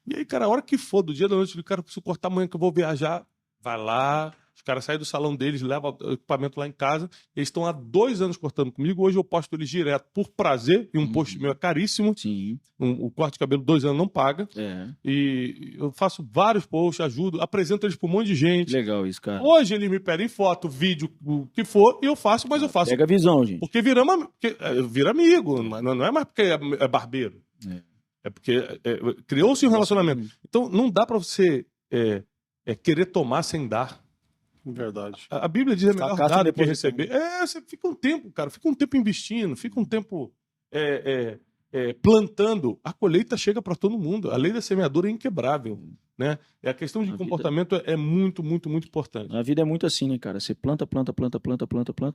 E aí, cara, a hora que for, do dia da noite, eu digo, cara, eu preciso cortar amanhã que eu vou viajar. Vai lá, os caras saem do salão deles, levam o equipamento lá em casa. Eles estão há 2 anos cortando comigo. Hoje eu posto eles direto por prazer, e um post meu é caríssimo. Sim. O corte de cabelo 2 anos não paga. É. E eu faço vários posts, ajudo, apresento eles para um monte de gente. Legal isso, cara. Hoje eles me pedem foto, vídeo, o que for, e eu faço, mas eu faço. Pega a visão, gente. Porque vira amigo, não é mais porque é barbeiro. É porque criou-se um relacionamento. Então não dá para você querer tomar sem dar. Verdade. A Bíblia diz é melhor Fracasso dar do que depois de receber. Você fica um tempo, cara, fica um tempo investindo, fica um tempo plantando. A colheita chega para todo mundo. A lei da semeadura é inquebrável, né? E a questão de comportamento é muito, muito, muito importante. A vida é muito assim, né, cara? Você planta,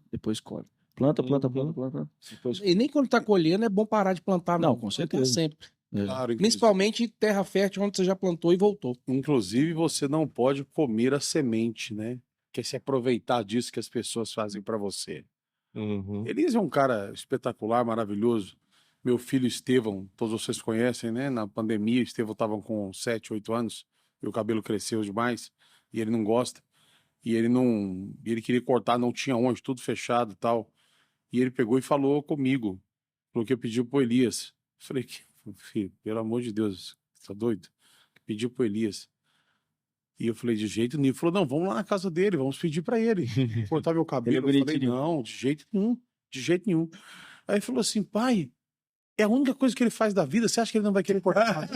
depois colhe. Planta, depois colhe. E nem quando tá colhendo é bom parar de plantar, Não, não. com Plantar certeza. sempre. Claro, Principalmente em terra fértil, onde você já plantou e voltou. inclusive, você não pode comer a semente, né? Quer se aproveitar disso que as pessoas fazem para você. Uhum. Elias é um cara espetacular, maravilhoso. Meu filho Estevão, todos vocês conhecem, né? Na pandemia, Estevão estava com 7, 8 anos e o cabelo cresceu demais e ele não gosta. E ele queria cortar, não tinha onde, tudo fechado e tal. E ele pegou e falou comigo, porque pediu pro Elias. Falei, filho, pelo amor de Deus, você tá doido? Pediu pro Elias. E eu falei, de jeito nenhum. Ele falou, não, vamos lá na casa dele, vamos pedir pra ele cortar meu cabelo. Ele é Eu falei, bonitinho. não, de jeito nenhum. Aí ele falou assim, pai, é a única coisa que ele faz da vida, você acha que ele não vai querer cortar?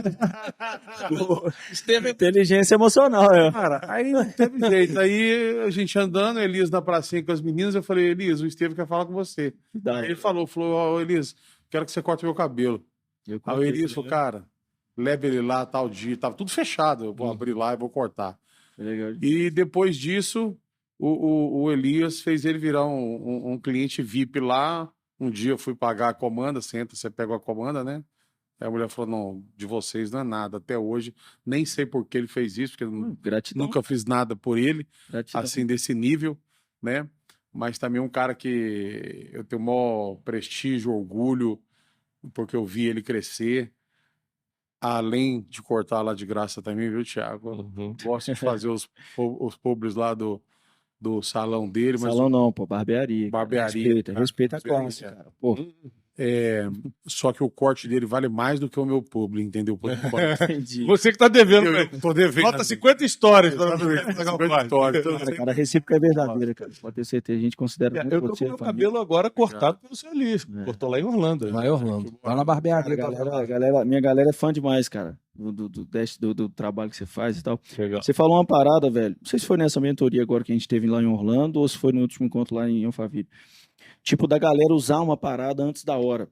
Inteligência emocional, é. Cara, aí não teve jeito. Aí a gente andando, Elias na pracinha com as meninas, eu falei, Elias, o Estevam quer falar com você. Aí ele falou, ó, Elias, quero que você corte meu cabelo. Aí o Elias falou, cara, leva ele lá tal dia, tava tudo fechado, eu vou abrir lá e vou cortar. Legal. E depois disso, o Elias fez ele virar um cliente VIP lá. Um dia eu fui pagar a comanda, você pega a comanda, né? Aí a mulher falou, não, de vocês não é nada. Até hoje, nem sei por que ele fez isso, porque eu Gratidão. nunca fiz nada por ele, Gratidão. assim, desse nível, né? Mas também um cara que eu tenho o maior prestígio, orgulho, porque eu vi ele crescer. Além de cortar lá de graça também, viu, Thiago? Uhum. Gosto de fazer os publis lá do salão dele, mas Salão não, pô, barbearia. Barbearia, Respeita a classe, cara. cara. Pô, Só que o corte dele vale mais do que o meu publi, entendeu? Por enquanto. Entendi. Você que tá devendo, Eu velho. tô devendo. Bota 50 histórias. pra Cara, a recíproca é verdadeira, cara. Pode ter certeza. A gente considera muito Eu tô com você, meu família. cabelo agora cortado pelo seu Elias. Cortou lá em Orlando. Vai, Orlando. Vai na barbearia. Minha galera é fã demais, cara, do trabalho que você faz e tal. Legal. Você falou uma parada, velho. Não sei se foi nessa mentoria agora que a gente teve lá em Orlando ou se foi no último encontro lá em Alphaville. Tipo, da galera usar uma parada antes da hora.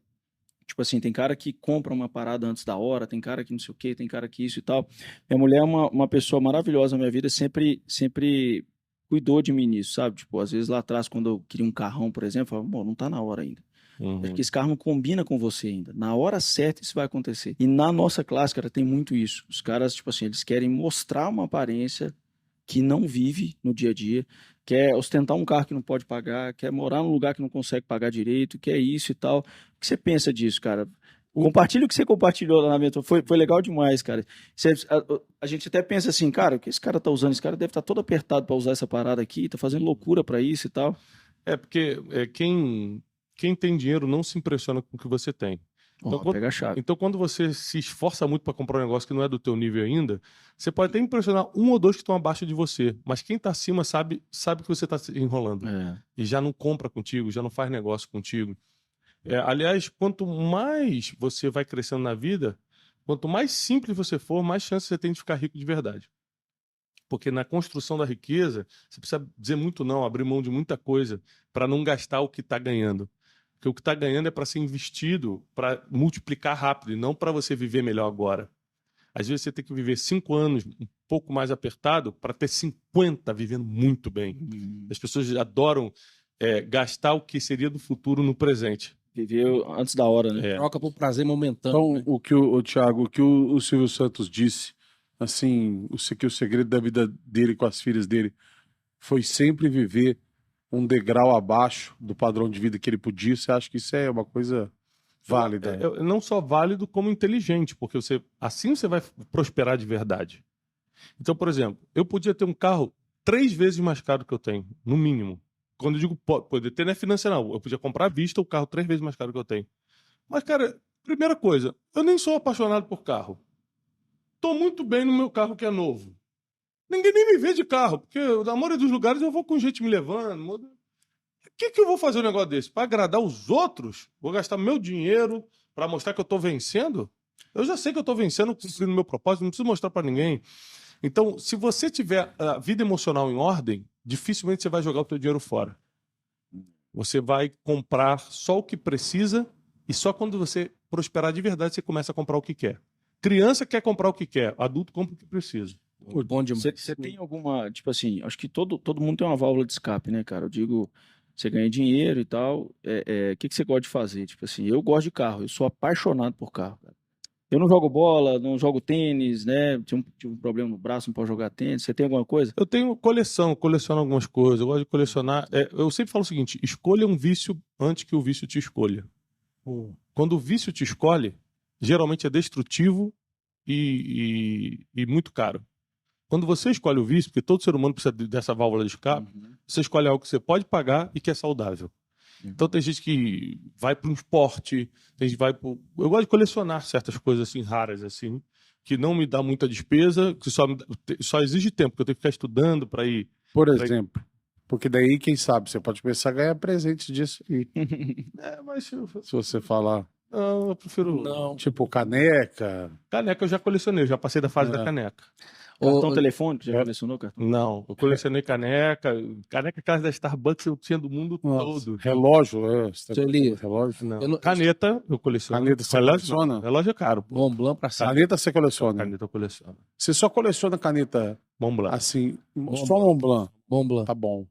Tipo assim, tem cara que compra uma parada antes da hora, tem cara que não sei o quê, tem cara que isso e tal. Minha mulher é uma pessoa maravilhosa na minha vida, sempre cuidou de mim nisso, sabe? Tipo, às vezes lá atrás, quando eu queria um carrão, por exemplo, eu falava, não tá na hora ainda. Uhum. Porque esse carro não combina com você ainda. Na hora certa isso vai acontecer. E na nossa classe, cara, tem muito isso. Os caras, tipo assim, eles querem mostrar uma aparência que não vive no dia a dia, quer ostentar um carro que não pode pagar, quer morar num lugar que não consegue pagar direito, quer isso e tal. O que você pensa disso, cara? Compartilha o que você compartilhou lá na mentoria. Foi legal demais, cara. A gente até pensa assim, cara, o que esse cara tá usando? Esse cara deve estar todo apertado para usar essa parada aqui, tá fazendo loucura para isso e tal. Porque quem tem dinheiro não se impressiona com o que você tem. Então, Pega a chave. Então, quando você se esforça muito para comprar um negócio que não é do teu nível ainda, você pode até impressionar um ou dois que estão abaixo de você, mas quem está acima sabe que você está se enrolando. E já não compra contigo, já não faz negócio contigo. Aliás, quanto mais você vai crescendo na vida, quanto mais simples você for, mais chance você tem de ficar rico de verdade. Porque na construção da riqueza, você precisa dizer muito não, abrir mão de muita coisa para não gastar o que está ganhando. Porque o que está ganhando é para ser investido, para multiplicar rápido, e não para você viver melhor agora. Às vezes você tem que viver 5 anos um pouco mais apertado para ter 50 vivendo muito bem. As pessoas adoram gastar o que seria do futuro no presente. Viveu antes da hora, né? Troca por prazer momentâneo. Então, Thiago, o que o Silvio Santos disse, assim, que o segredo da vida dele com as filhas dele foi sempre viver um degrau abaixo do padrão de vida que ele podia. Você acha que isso é uma coisa válida? Não só válido, como inteligente, porque assim você vai prosperar de verdade. Então, por exemplo, eu podia ter um carro 3 vezes mais caro que eu tenho, no mínimo. Quando eu digo poder ter, não é financeiro, eu podia comprar à vista o carro 3 vezes mais caro que eu tenho. Mas, cara, primeira coisa, eu nem sou apaixonado por carro. Tô muito bem no meu carro que é novo. Ninguém nem me vê de carro, porque na maioria dos lugares eu vou com gente me levando. O que eu vou fazer um negócio desse? Para agradar os outros? Vou gastar meu dinheiro para mostrar que eu tô vencendo? Eu já sei que eu tô vencendo, cumprindo meu propósito, não preciso mostrar para ninguém. Então, se você tiver a vida emocional em ordem, dificilmente você vai jogar o teu dinheiro fora. Você vai comprar só o que precisa e só quando você prosperar de verdade você começa a comprar o que quer. Criança quer comprar o que quer, adulto compra o que precisa. Bom demais. Você tem alguma, tipo assim, acho que todo mundo tem uma válvula de escape, né, cara? Eu digo, você ganha dinheiro e tal, o que você gosta de fazer? Tipo assim, eu gosto de carro, eu sou apaixonado por carro, cara. Eu não jogo bola, não jogo tênis, né? Tive um problema no braço, não posso jogar tênis. Você tem alguma coisa? Eu tenho coleciono algumas coisas. Eu gosto de colecionar. Eu sempre falo o seguinte: escolha um vício antes que o vício te escolha. Quando o vício te escolhe, geralmente é destrutivo e muito caro. Quando você escolhe o vício, porque todo ser humano precisa dessa válvula de escape, você escolhe algo que você pode pagar e que é saudável. Então tem gente que vai para um esporte, tem gente que vai pro... Eu gosto de colecionar certas coisas assim raras assim, que não me dá muita despesa, que só exige tempo, que eu tenho que ficar estudando para ir. Por exemplo, porque daí, quem sabe, você pode começar a ganhar presentes disso aí. Mas Se você falar, não, eu prefiro Não. tipo, caneca. caneca. Eu já colecionei, eu já passei da fase da caneca. Cartão telefônico, já colecionou cartão? Não, eu colecionei caneca aquelas da Starbucks eu tinha do mundo todo. Relógio, Seu Elias, relógio. Não. Caneta eu coleciono. Caneta você coleciona? Relógio é caro. Mont Blanc pra cima. Caneta você coleciona? Caneta eu coleciono. Você só coleciona caneta Mont Blanc. assim, só Mont Blanc. Mont Blanc. Tá bom.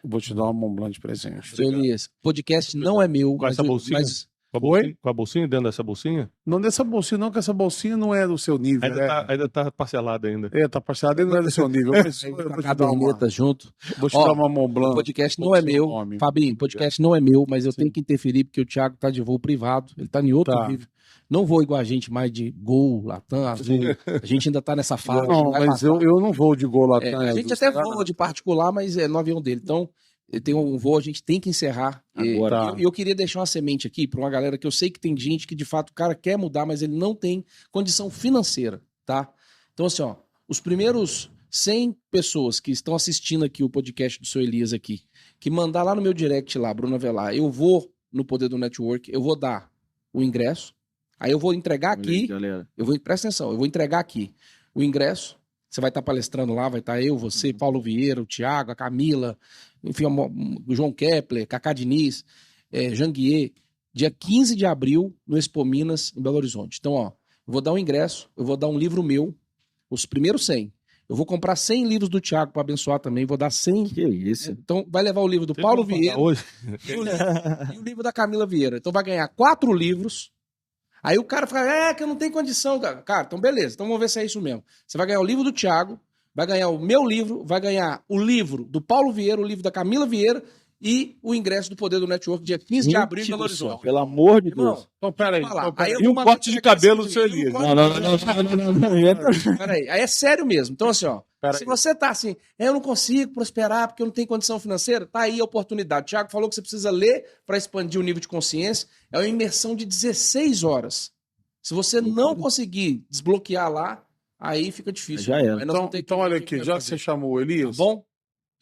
Eu vou te dar uma Mont Blanc de presente. Seu Elias, podcast não é meu, Com essa bolsinha? mas Com a bolsinha, dentro dessa bolsinha? Não dessa bolsinha, não, que essa bolsinha não é do seu nível. Ainda tá parcelada ainda. Tá parcelado, ele não é do seu nível. Mas eu vou com a te dar uma, caderneta junto. vou te Ó, dar uma Mont O Blanc. podcast não é seu meu. nome. Fabinho, podcast não é meu, mas eu tenho que interferir porque o Thiago tá de voo privado. Ele tá em outro Tá. nível. Não vou igual a gente mais de Gol, Latam, Azul. A gente ainda tá nessa fase. Não, vai mas passar. eu não vou de gol lá atrás. A gente até voa de particular, mas é no avião dele. Então, Eu tenho um voo, a gente tem que encerrar. Agora. E eu queria deixar uma semente aqui para uma galera que eu sei que tem gente que de fato o cara quer mudar, mas ele não tem condição financeira, tá? Então assim, ó, os primeiros 100 pessoas que estão assistindo aqui o podcast do Seu Elias aqui, que mandar lá no meu direct lá, Bruno Avelar, eu vou no Poder do Network, eu vou dar o ingresso, aí eu vou entregar aqui, Galera. presta atenção, eu vou entregar aqui o ingresso, você vai estar palestrando lá, vai estar eu, você, Paulo Vieira, o Thiago, a Camila, enfim, o João Kepler, Cacá Diniz, Janguier, dia 15 de abril no Expo Minas, em Belo Horizonte. Então, ó, eu vou dar um ingresso, eu vou dar um livro meu, os primeiros 100. Eu vou comprar 100 livros do Thiago para abençoar também, vou dar 100. Que isso? Então, vai levar o livro do Paulo Vieira Hoje. e o livro da Camila Vieira. Então, vai ganhar 4 livros. Aí o cara fala, que eu não tenho condição. Cara, então beleza, então vamos ver se é isso mesmo. Você vai ganhar o livro do Thiago, vai ganhar o meu livro, vai ganhar o livro do Paulo Vieira, o livro da Camila Vieira e o ingresso do Poder do Network, dia 15 de abril em Belo Horizonte. Pelo amor de Irmão, Deus. Então, peraí. falar. Então, peraí. Aí eu E vou um mandar corte de cabelo do Seu Elias. Não. Peraí, aí é sério mesmo. Então, assim, ó, Peraí. se você tá assim, eu não consigo prosperar porque eu não tenho condição financeira, tá aí a oportunidade. O Thiago falou que você precisa ler para expandir o nível de consciência. É uma imersão de 16 horas. Se você não conseguir desbloquear lá, aí fica difícil. Já era. Aí nós vamos ter que Então, ver olha o que aqui, vai já que fazer. você chamou o Elias, Tá bom?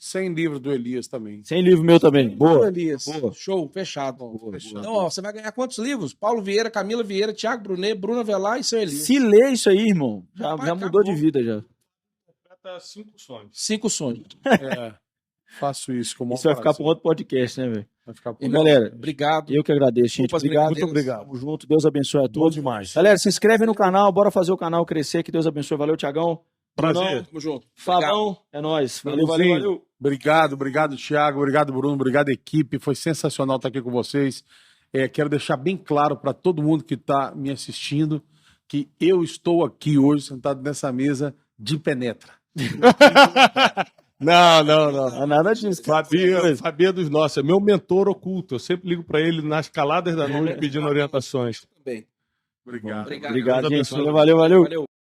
100 livros do Elias também. Sem livro meu também. Boa. Elias. Boa. Show, fechado. Boa. Então, ó, você vai ganhar quantos livros? Paulo Vieira, Camila Vieira, Thiago Brunet, Bruno Avelar e Seu Elias. Se ler isso aí, irmão, já Rapaz, mudou acabou. de vida já. Completa 5 sonhos. 5 sonhos. Faço isso com o maior Isso vai ficar para prazer. outro podcast, né, velho? Vai ficar por E, galera, Obrigado. eu que agradeço, gente. Desculpa as Obrigado. brincadeiras. Muito obrigado. Tamo junto. Deus abençoe a Bom todos. demais. Galera, se inscreve no canal. Bora fazer o canal crescer. Que Deus abençoe. Valeu, Tiagão. Prazer. Tamo junto. Fabão. É nóis. Valeu, valeu, Sim. valeu. Obrigado, Thiago. Obrigado, Bruno. Obrigado, equipe. Foi sensacional estar aqui com vocês. Quero deixar bem claro para todo mundo que está me assistindo que eu estou aqui hoje, sentado nessa mesa, de penetra. Não. Não é nada disso. Fabio é dos nossos, é meu mentor oculto. Eu sempre ligo para ele nas caladas da noite pedindo orientações. Também. Obrigado. Obrigado, Deus gente. abençoe. Valeu. Valeu.